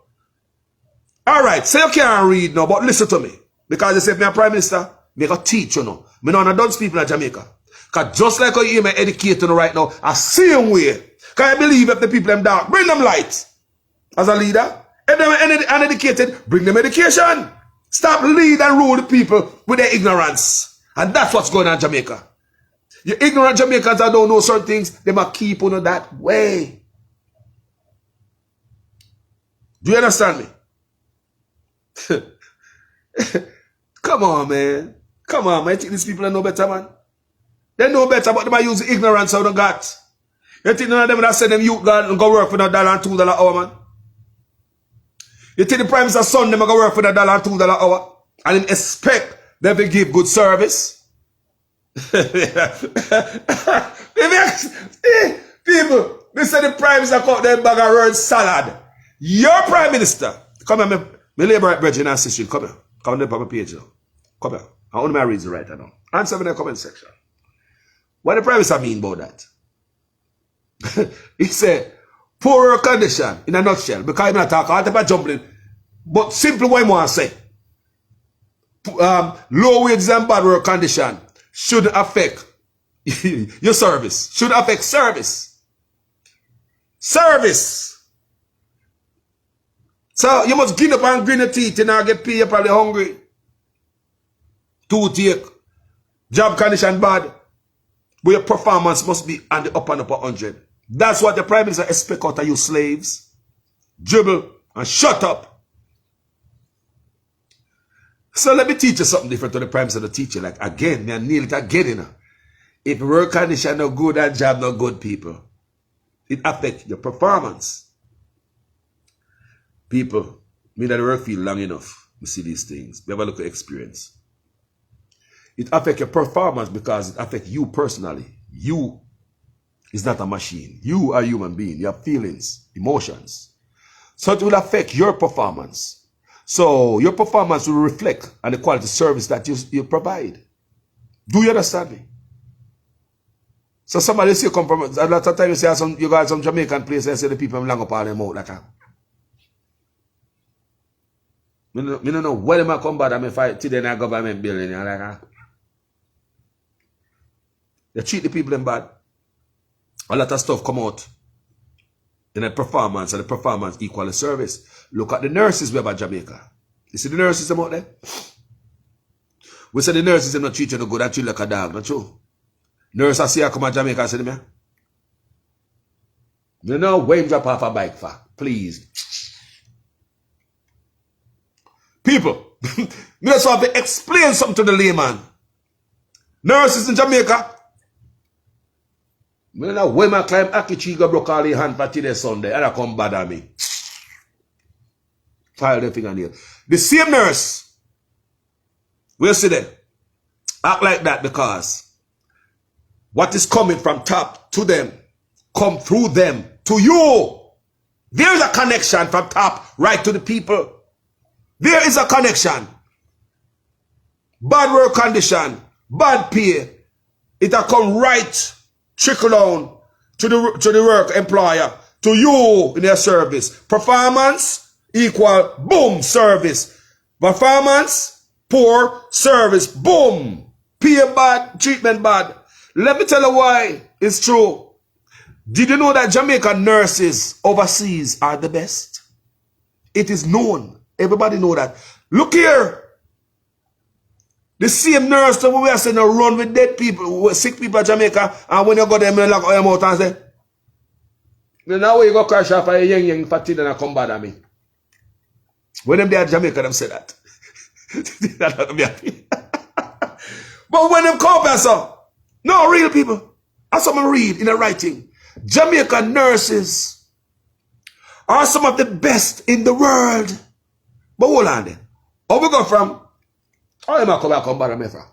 All right, so you can't read now, but listen to me. Because they say, me a Prime Minister, me go teach you now. Me know dance people in Jamaica. Because just like how you hear me educate you right now, a same way. Because I believe if the people them dark, bring them light. As a leader, if they're uneducated, bring them education. Stop lead and rule the people with their ignorance. And that's what's going on in Jamaica. You ignorant Jamaicans that don't know certain things, they might keep on that way. Do you understand me? Come on, man. Come on, man. You think these people know better, man? They know better, but they might use the ignorance out of God. You think none of them that send them youth go work for $1 and $2 an hour, man? You think the Prime Minister's son them go work for $1 and $2 an hour? And him expect them to give good service? People, they say the Prime Minister cut them bag of word salad. Your Prime Minister, come here, my labor brethren and sister, come here. Come on my page now. Come here. I want to read the right now. Answer me in the comment section. What the Prime Minister mean about that? He said, poor condition, in a nutshell, because I'm not talking all about jumbling, but simply what I want to say. Low wages and bad work condition should affect your service. Should affect service. Service. So you must grin up and grin your teeth and not get paid. You're probably hungry. Toothache. Job condition bad. But your performance must be on the up and up 100. That's what the Prime Minister expects out of you slaves. Dribble and shut up. So let me teach you something different to the Prime Minister to teach you. Like again, me and Neil it again, you know. If work condition no good and job no good, people, it affects your performance. People, me that work feel long enough, we see these things. We have a look at experience. It affects your performance because it affects you personally. You is not a machine. You are a human being. You have feelings, emotions. So it will affect your performance. So your performance will reflect on the quality of service that you provide. Do you understand me? So somebody say come from a lot of times you say you got some Jamaican place and say the people long up on them out like that. I don't know where them come back and me fight today in a government building like that. They treat the people in bad. A lot of stuff come out in a performance, and the performance equal the service. Look at the nurses we have at Jamaica. You see the nurses out there? We say the nurses are not treat you no good, they treat you like a dog, not true? Nurse I see her come to Jamaica and say to me, you know where you drop off a bike for, please. People, me just have to explain something to the layman. Nurses in Jamaica, I don't know when I climb Akichi go broke all the hand for today Sunday and I come bother me. File the fingernail. The same nurse, we'll see them, act like that because what is coming from top to them, come through them to you. There's a connection from top right to the people. There is a connection. Bad work condition, bad pay. It'll come right, trickle down to the work employer, to you in their service. Performance equal boom service. Performance poor service boom. Pay bad, treatment bad. Let me tell you why it's true. Did you know that Jamaican nurses overseas are the best? It is known. Everybody know that. Look here. The same nurse that we are saying run with dead people, sick people in Jamaica, and when you go there, you lock your mouth and say, now you go crash off a young fatty and come bother me. When them there in Jamaica, them say that. That not be happy. But when them come back, so, no, real people. As someone read in the writing, Jamaican nurses are some of the best in the world. But hold on then. How we go from, how am I come bother me from?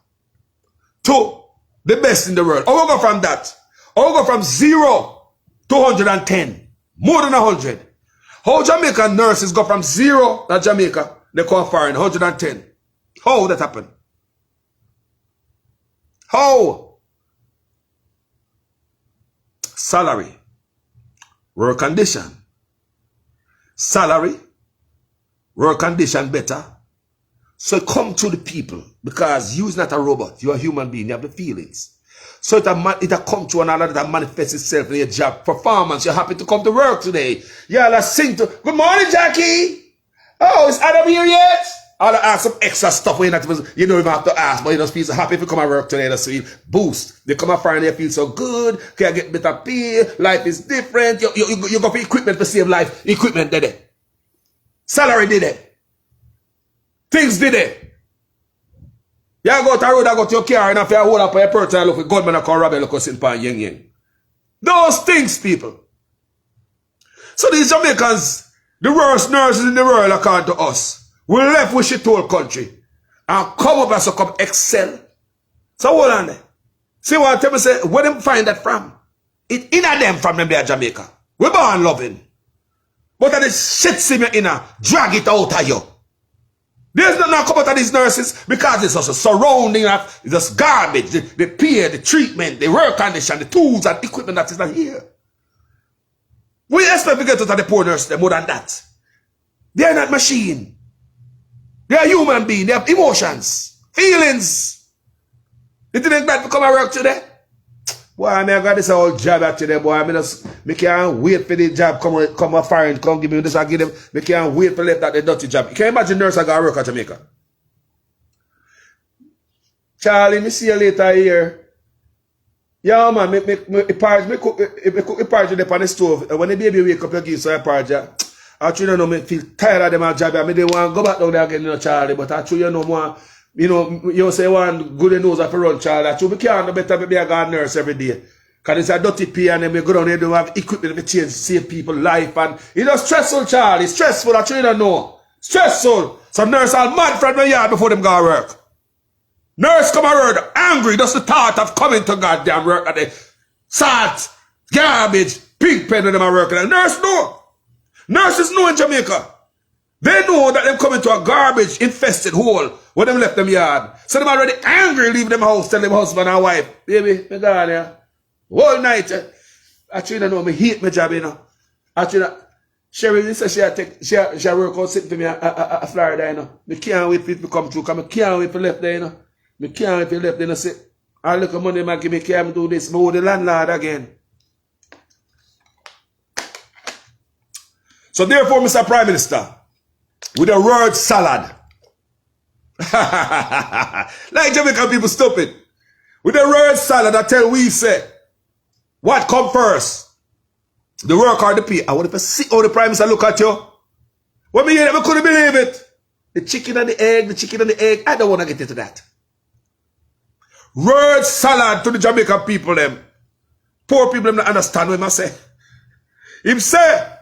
To the best in the world. How we go from that? How we go from 0 to 110? More than 100. How Jamaican nurses go from 0 at Jamaica, they come foreign, 110. How that happen? How? Salary. Work condition. Salary. Work condition better. So come to the people because you're not a robot. You're a human being. You have the feelings. So it'll come to another that manifests itself in your job performance. You're happy to come to work today. Y'all sing to, good morning, Jackie. Oh, is Adam here yet? I'll ask some extra stuff when you don't even have to ask, but you just feel so happy if you come to work today. That's sweet. Boost. They come and find they feel so good. Can I get better pay? Life is different. You go for equipment to save life. Equipment did it. Salary did it. Things did it. You go to the road, I go to your car, and if you hold up your person, I look with gunman, I call Rabbi, look at Pan Ying Ying. Those things, people. So these Jamaicans, the worst nurses in the world, according to us, we left with shit whole country and come up and so come excel. So hold on there. See what I tell me, say, where them find that from? It inner them from them there, Jamaica. We born loving. But that is shit see me inner, drag it out of you. There's not come out of these nurses because it's also surrounding us, it's just garbage, the peer, the treatment, the work condition, the tools and equipment that is not here. We expect to get out of the poor nurses more than that. They are not machine. They are human beings. They have emotions, feelings. You didn't expect to come and work today? Boy, I got this whole job out today, boy. I can't wait for the job come a foreign, come give me this, I give them. I can't wait for left that the dirty job. You can imagine nurse I got to work at Jamaica. Charlie, me see you later here. Yeah, man, me cook the porridge on the stove. When the baby wake up, you give so a porridge. I truly know me feel tired of them job. I don't want to go back down there again, you know, Charlie, but I truly know more. You know, you say one good knows if you run, child. I we can't no better be a god nurse every day. Because it's a dirty pay and then we go down here, don't have equipment to change, save people life. And it's stressful, child. It's stressful. I truly don't know. Stressful. Some nurse are mad from the yard before them go to work. Nurse come a word, angry, just the thought of coming to goddamn work at the salt, garbage, pig pen when them are working. And nurse know. Nurses know in Jamaica. They know that them coming to a garbage infested hole when them left them yard. So them already angry, leave them house, tell them husband and wife, baby, me gone here. Whole night. Actually, I know me hate my job, you know. Actually, Sherry said she work out sitting for me at Florida, you know. Me can't wait for it to come through, because I can't wait for left there, you know. Me can't wait for left there, you know. Say, I look at money, man, give me care, me do this, me hold the landlord again. So therefore, Mr. Prime Minister, with the word salad, like Jamaican people stupid, with the word salad, I tell we say, what come first? The work or the pay? I want to see how the Prime Minister look at you. When me hear that, I couldn't believe it. The chicken and the egg, I don't want to get into that. Word salad to the Jamaican people, them. Poor people, them don't understand what I say. Him say,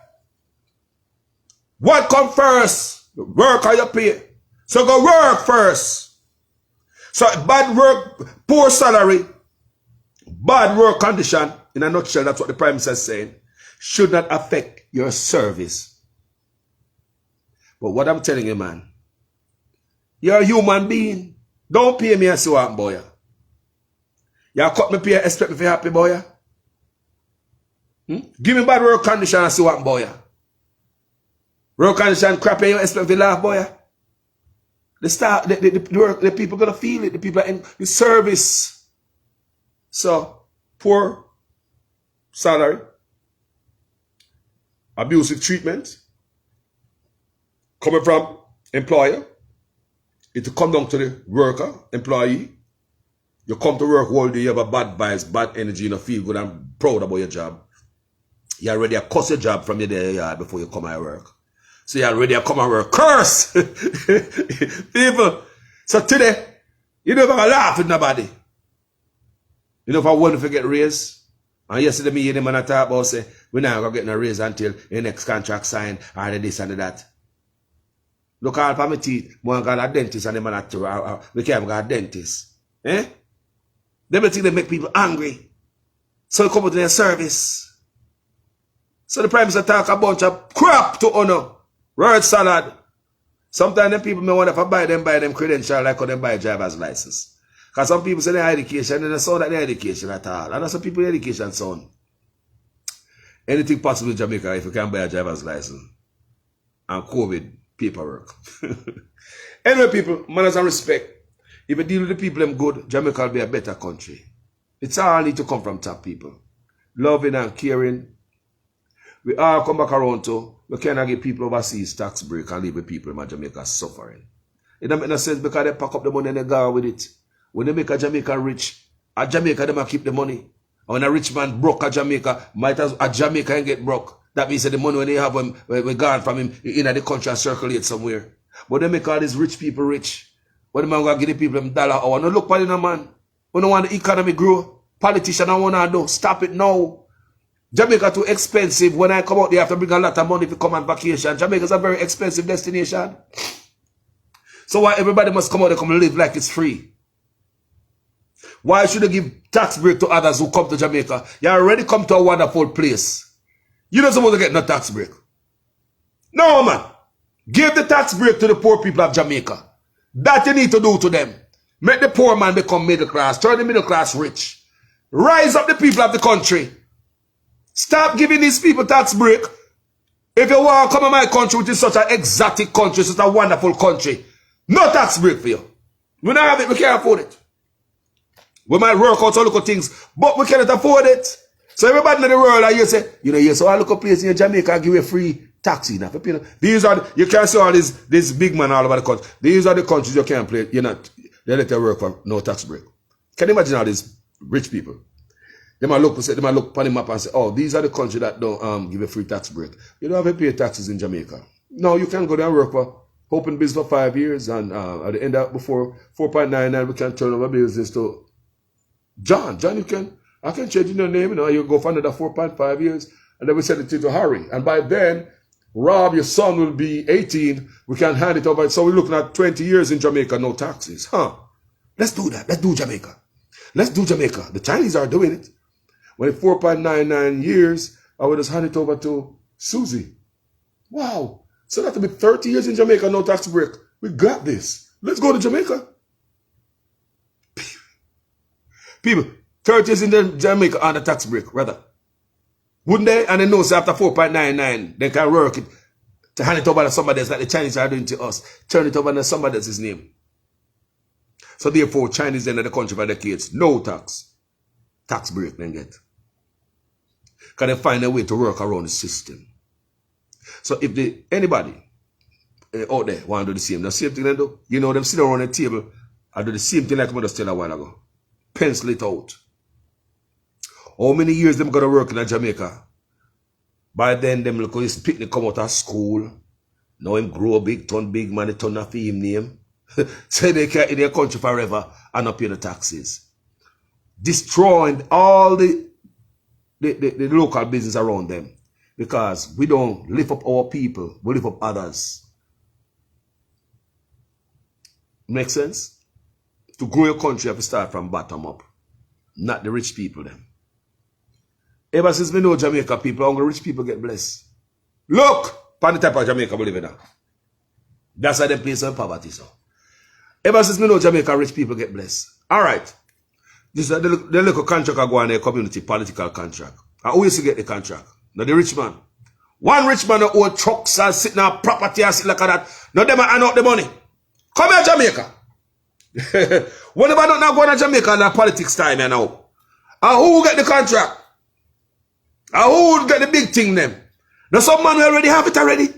what come first? The work or your pay? So go work first. So bad work, poor salary, bad work condition, in a nutshell, that's what the Prime Minister is saying, should not affect your service. But what I'm telling you, man, you're a human being. Don't pay me as you want, boy. You cut me pay, expect me to be happy, boy. Give me bad work condition as you want, boy. Work condition crap, you expect me to laugh, boy. The people gonna feel it. The people in the service. So, poor salary, abusive treatment, coming from employer, it will come down to the worker, employee. You come to work all day, you have a bad vibes, bad energy, you don't feel good and proud about your job. You already cuss your job from your day yard before you come at work. So you already come at work. Curse! People. So today, you never laugh with nobody. You know if I want to get raised, and yesterday me and the man talk about say, we're not going to get no raise until the next contract signed, or the this and the that. Look all for my teeth, we got a dentist and the man we can't got a dentist. Eh? They think they make people angry. So you come to their service. So the Prime Minister talk a bunch of crap to honor. Word salad. Sometimes them people may wonder if I buy them credential like how they buy a driver's license. Because some people say they have education and they sound like their education at all. And some people education sound. Anything possible in Jamaica if you can buy a driver's license. And COVID paperwork. Anyway, people, manners and respect. If you deal with the people them good, Jamaica will be a better country. It's all need to come from top people. Loving and caring. We all come back around to, we cannot give people overseas tax break and leave the people in Jamaica suffering. It don't make no sense because they pack up the money and they go with it. When they make a Jamaica rich, a Jamaica they might keep the money. And when a rich man broke a Jamaica, might as a Jamaica and get broke. That means that the money when they have when gone from him in the country and circulate somewhere. But they make all these rich people rich. When the man go give the people them dollar hour. No look for the man. We don't want the economy grow. Politicians don't want to do. Stop it now. Jamaica too expensive. When I come out, they have to bring a lot of money to come on vacation. Jamaica is a very expensive destination. So why everybody must come out and come and live like it's free? Why should they give tax break to others who come to Jamaica? You already come to a wonderful place. You're not supposed to get no tax break. No, man. Give the tax break to the poor people of Jamaica. That you need to do to them. Make the poor man become middle class. Turn the middle class rich. Rise up the people of the country. Stop giving these people tax break. If you want to come to my country, which is such an exotic country, such a wonderful country, no tax break for you. We don't have it, we can't afford it. We might work out some little things, but we cannot afford it. So everybody in the world, you say, so I look a place in Jamaica and give you a free taxi. Now, these are, you can't see all this big man all over the country. These are the countries you can't play, they let you work for no tax break. Can you imagine all these rich people? They might look upon the map and say, oh, these are the countries that don't give a free tax break. You don't have to pay taxes in Jamaica. No, you can go there and work for open business for 5 years, and at the end of before 4.99, we can turn over business to John. John, I can change your name, you go for another 4.5 years, and then we send it to Harry. And by then, Rob, your son, will be 18. We can hand it over. So we're looking at 20 years in Jamaica, no taxes. Huh? Let's do that. Let's do Jamaica. Let's do Jamaica. The Chinese are doing it. When it's 4.99 years, I will just hand it over to Susie. Wow. So that'll be 30 years in Jamaica, no tax break. We got this. Let's go to Jamaica. People, 30 years in Jamaica on the tax break, rather. Wouldn't they? And they know so after 4.99, they can work it to hand it over to somebody else like the Chinese are doing to us. Turn it over to somebody else's name. So therefore, Chinese enter the country for decades. No tax. Tax break then get. Can they find a way to work around the system? So if anybody out there want to do the same thing they do, you know them sit around the table and do the same thing like I just tell a while ago. Pencil it out. How many years them gonna work in Jamaica? By then them look his picnic come out of school. Now him grow big, turn big man, they turn off him name. So they can in their country forever and not pay the taxes. Destroying all the local business around them. Because we don't lift up our people, we lift up others. Make sense? To grow your country, you have to start from bottom up. Not the rich people then. Ever since we know Jamaica people, only rich people get blessed. Look! Upon the type of Jamaica we live in now. That's how they place on poverty, so. Ever since we know Jamaica, rich people get blessed. Alright. This is the little contract I go on their community, political contract. And who used to get the contract? Now the rich man. One rich man who own trucks and sitting on property and sit like that. Now them hand out the money. Come here, Jamaica. Whenever not going to Jamaica in the politics time you know. And who will get the contract? And who will get the big thing then? Now some man will already have it already. I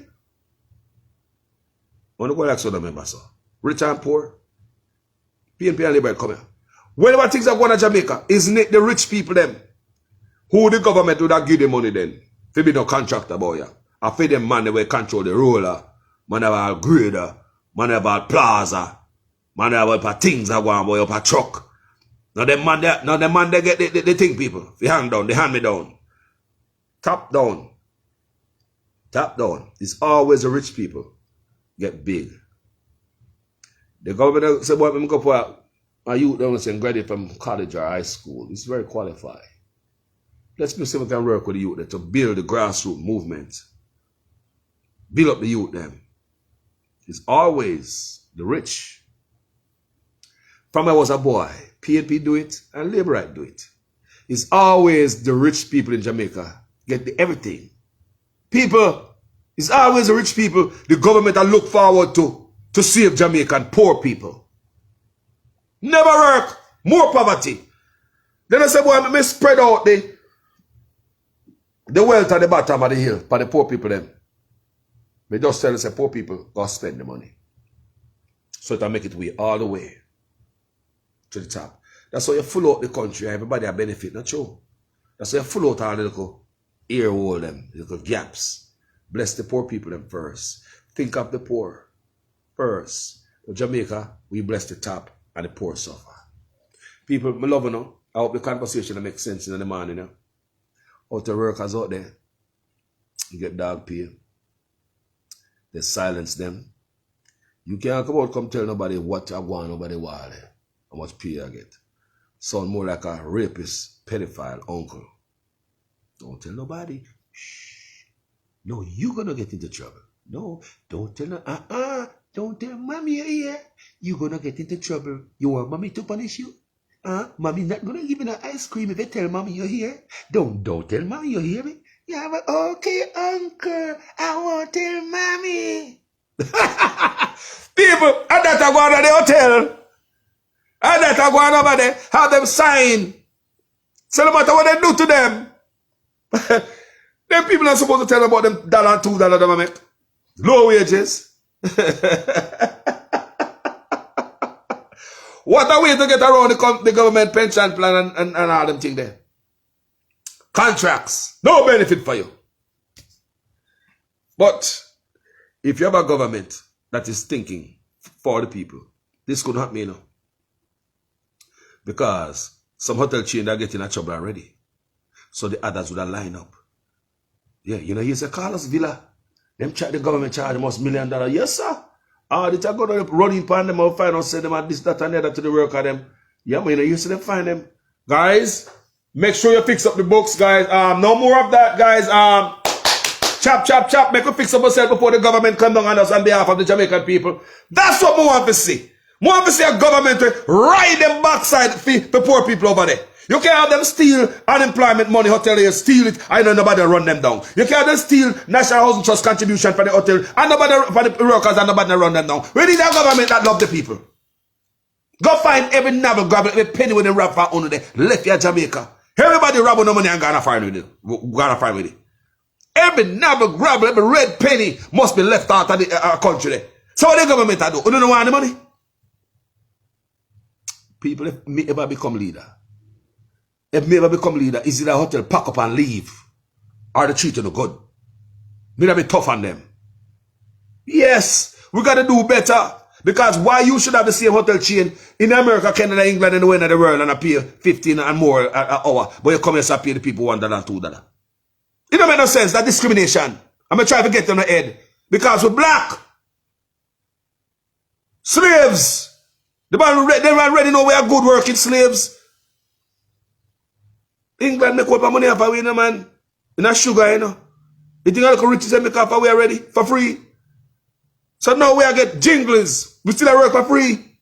want to go like so the members, sir. Rich and poor. PNP and Labour come here. Whenever things are going to Jamaica, isn't it the rich people them? Who the government would have give the money then? If be no contractor boy. I feed them man they will control the roller, man they will grader, man they will plaza, man they will put things that go on boy up a truck. Now the man they get the thing people. They hand down, they hand me down. Top down. Top down. It's always the rich people get big. The government say boy, I'm go for a youth don't say graduate from college or high school. It's very qualified. Let's see if we can work with the youth to build the grassroots movement. Build up the youth them. It's always the rich. From I was a boy, PNP do it and Labour do it. It's always the rich people in Jamaica get everything. People, it's always the rich people the government that look forward to save Jamaican poor people. Never work, more poverty. Then I say, boy, I may spread out the wealth at the bottom of the hill for the poor people them. They just tell us, poor people go spend the money. So it'll make it way all the way to the top. That's how you full out the country. Everybody a benefit, not true. That's how you full out all the little ear hole them, little gaps. Bless the poor people them first. Think of the poor first. In Jamaica, we bless the top and the poor suffer. People, I love you know. I hope the conversation makes sense in the morning. You know? Out the workers out there, you get dog pay. They silence them. You can't come tell nobody what I want, nobody want, how much pay I get. Sound more like a rapist, pedophile uncle. Don't tell nobody. Shh. No, you're gonna get into trouble. No, don't tell no. Don't tell mommy you're here. You're gonna get into trouble. You want mommy to punish you? Mommy not gonna give you no ice cream if you tell mommy you're here. Don't tell mommy you hear me. Yeah, but okay, uncle. I won't tell mommy. People, and that are going to the hotel. And that are going over there. Have them sign. So no matter what they do to them. Them people are supposed to tell them about them $1, $2 they make. Low wages. What a way to get around the government pension plan and all them things there. Contracts. No benefit for you. But if you have a government that is thinking for the people, this could happen, you know. Because some hotel chain are getting in trouble already. So the others would have line up. Yeah, you know, here's a Carlos Villa. Them the government charge almost $1 million. Yes, sir. They just go to running upon them or find out, say them and this, that, and the other to the work of them. Yeah, man, you see them find them. Guys, make sure you fix up the books, guys. No more of that, guys. Chop. Make we fix up ourselves before the government come down on us on behalf of the Jamaican people. That's what we want to see. We want to see a government ride them backside for poor people over there. You can't have them steal unemployment money, hoteliers steal it, and nobody run them down. You can't have them steal National Housing Trust contribution for the hotel, and nobody for the workers, and nobody run them down. We need a government that love the people. Go find every navel, grab every penny with them rap for under there. Left your Jamaica. Everybody rob no money and gonna find with it. Every navel, grab every red penny must be left out of the country there. So what the government do? You don't want the money? People, if me ever become leader, is it a hotel pack up and leave? Or they treat you no good? Me be tough on them. Yes, we gotta do better. Because why you should have the same hotel chain in America, Canada, England, and the way in the world and I pay 15 and more an hour, but you come here and pay the people $1 and $2. It don't make no sense, that discrimination. I'm gonna try to get on the head. Because we're black. Slaves. They already know we are good working slaves. England make up money off away, man. In a sugar, you know. You think all the riches they make off away already for free? So now we are get jingles. We still work for free.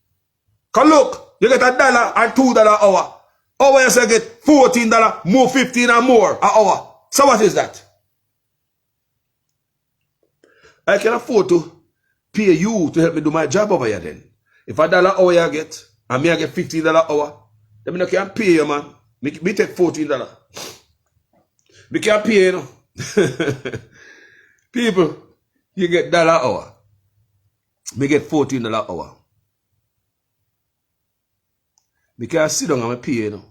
Cause look, you get $1 and $2 an hour. Over here you get $14, more 15 and more an hour. So what is that? I can afford to pay you to help me do my job over here then. If $1 an hour you get, and me I get $15 an hour, then I can't pay you, man. Me take $14. Me can't pay you, know. People, you get $1 an hour. Me get $14 an hour. Me can't sit down and me pay you, know.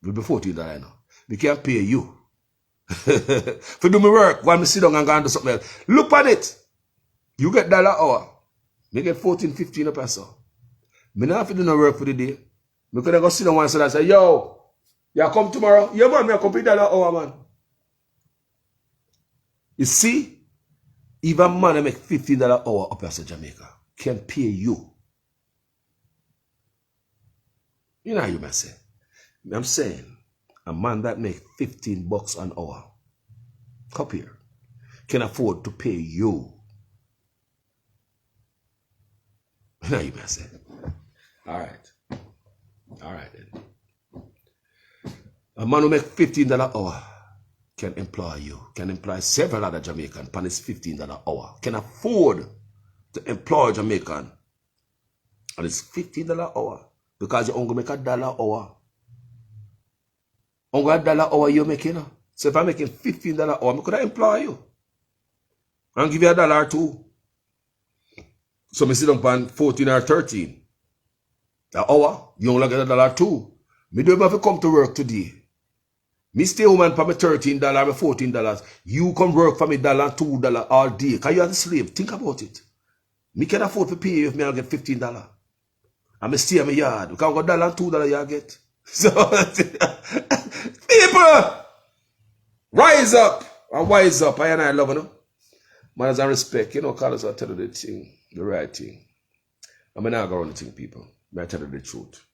Will be $14, you know. Me can't pay you. For do my work, while me sit down and go and do something else. Look at it. You get $1 an hour. Me get 14, 15 a person. Me not have to do no work for the day. Me could go sit down one side and say, yo, you come tomorrow? Yeah, man, me come pay $1 an hour, man. You see? Even man that make $15 an hour up here in Jamaica can pay you. You know how you may say. I'm saying a man that make $15 an hour up here can afford to pay you. You know how you may say. All right then. A man who make $15 an hour can employ you, can employ several other Jamaicans, and it's $15 an hour. Can afford to employ Jamaican, and it's $15 an hour because you only make $1 an hour. Only $1 an hour you make, you know. So if I'm making $15 an hour, I could employ you and give you $1 or $2. So me sit down on 14 or 13 an hour. You only get $1 or $2. Me don't have to come to work today. Me stay home and pay me $13 or $14. You come work for me $1, $2 all day. Because you are the slave. Think about it. Me can afford to pay you if me I get $15. And me stay in my yard. Because I got $1 and $2 you get. So, people, rise up and wise up. I and I love you. Mannaz Respect. You know, Carlos, I'll tell you the thing, the right thing. I mean, I go on the thing, people. I tell you the truth.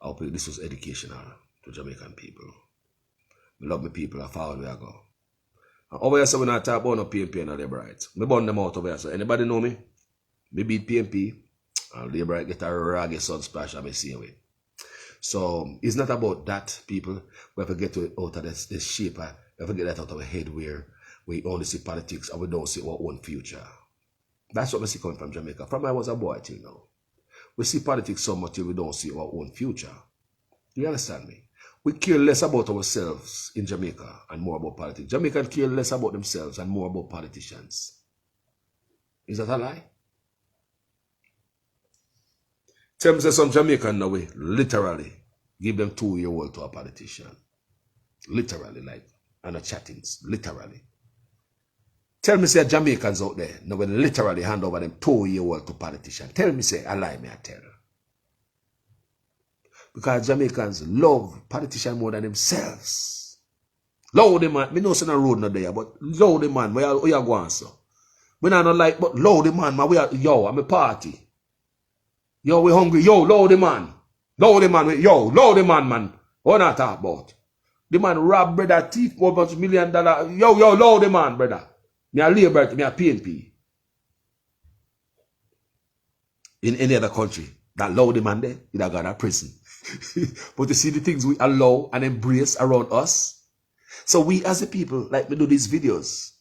I hope this was educational to Jamaican people. I love my people. I follow where I go. And over here, so when I talk about no PNP and labor rights, I burn them out over here. So anybody know me? Me beat PNP and labor right get a raggy sun splash and me see away. So it's not about that, people. We have to get out of this shape. We have to get that out of our head where we only see politics and we don't see our own future. That's what we see coming from Jamaica. From I was a boy till now. We see politics so much till we don't see our own future. Do you understand me? We care less about ourselves in Jamaica and more about politics. Jamaicans care less about themselves and more about politicians. Is that a lie? Tell me some Jamaican now we literally give them 2-year-old to a politician. Literally, like, and a chattings. Literally. Tell me say Jamaicans out there now we literally hand over them 2-year-old to politician. Tell me say a lie me I tell. Because Jamaicans love politicians more than themselves. Love the man. Me know it's not road not there, but love the man. Where you go on, so? We not like, but load man, we are, yo, I'm a party. Yo, we hungry. Yo, load man. Load man. Yo, load man. What not talk about? The man rob brother thief $1 bunch $1 million. Yo, load man, brother. Me a labor, me a PNP. In any other country, that load man there, you'd have got a prison. But you see the things we allow and embrace around us. So we as a people, like we do these videos,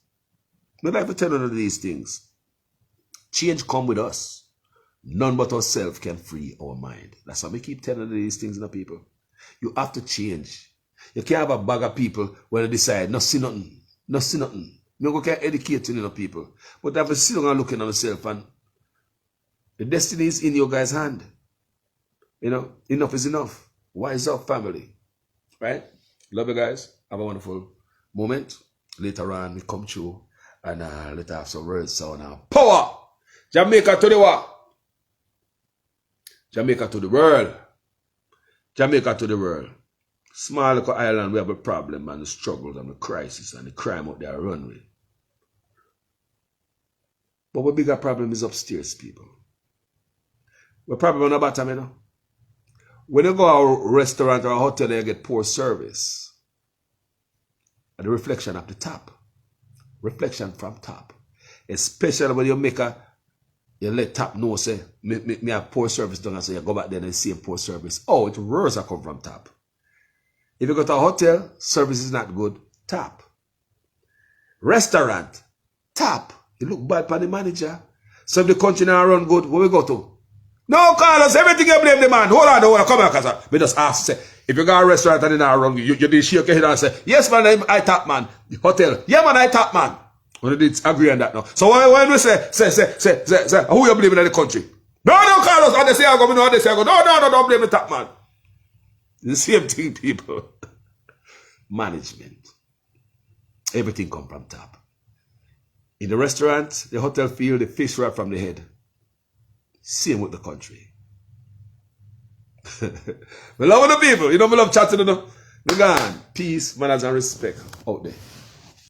we like to tell you these things. Change come with us. None but ourselves can free our mind. That's why we keep telling these things to the people. You have to change. You can't have a bag of people when they decide, no see nothing. No see nothing. You can't educate the people. But if you sit down and looking on yourself, and the destiny is in your guys' hand. You know, enough is enough. Wise up, family. Right? Love you guys. Have a wonderful moment. Later on, we come through and let's have some words. So now, power! Jamaica to the what? Jamaica to the world. Jamaica to the world. Small little island, we have a problem and the struggles and the crisis and the crime out there run with. But what bigger problem is upstairs, people. We're probably on the bottom, you know. When you go to a restaurant or a hotel and you get poor service, and the reflection of the top. Reflection from top. Especially when you make you let top know, say, me have poor service done, and so you go back there and you see a poor service. Oh, it's worse that come from top. If you go to a hotel, service is not good, top. Restaurant, top. You look bad for the manager. So if the country now run good, where we go to? No, Carlos, everything you blame the man. Hold on, come here, because we just ask, say, if you go to a restaurant and it's not wrong, you did shake your head and say, yes, man, I top man. The hotel, yeah, man, I top man. We did agree on that now. So when we say, who you blaming in the country? No, Carlos, and they say I go, no, they say I go. No, don't blame the top man. The same thing, people. Management. Everything come from top. In the restaurant, the hotel field, the fish right from the head. Same with the country. We love the people. You know, we love chatting, you know. We gone. Peace, manners, and respect out there.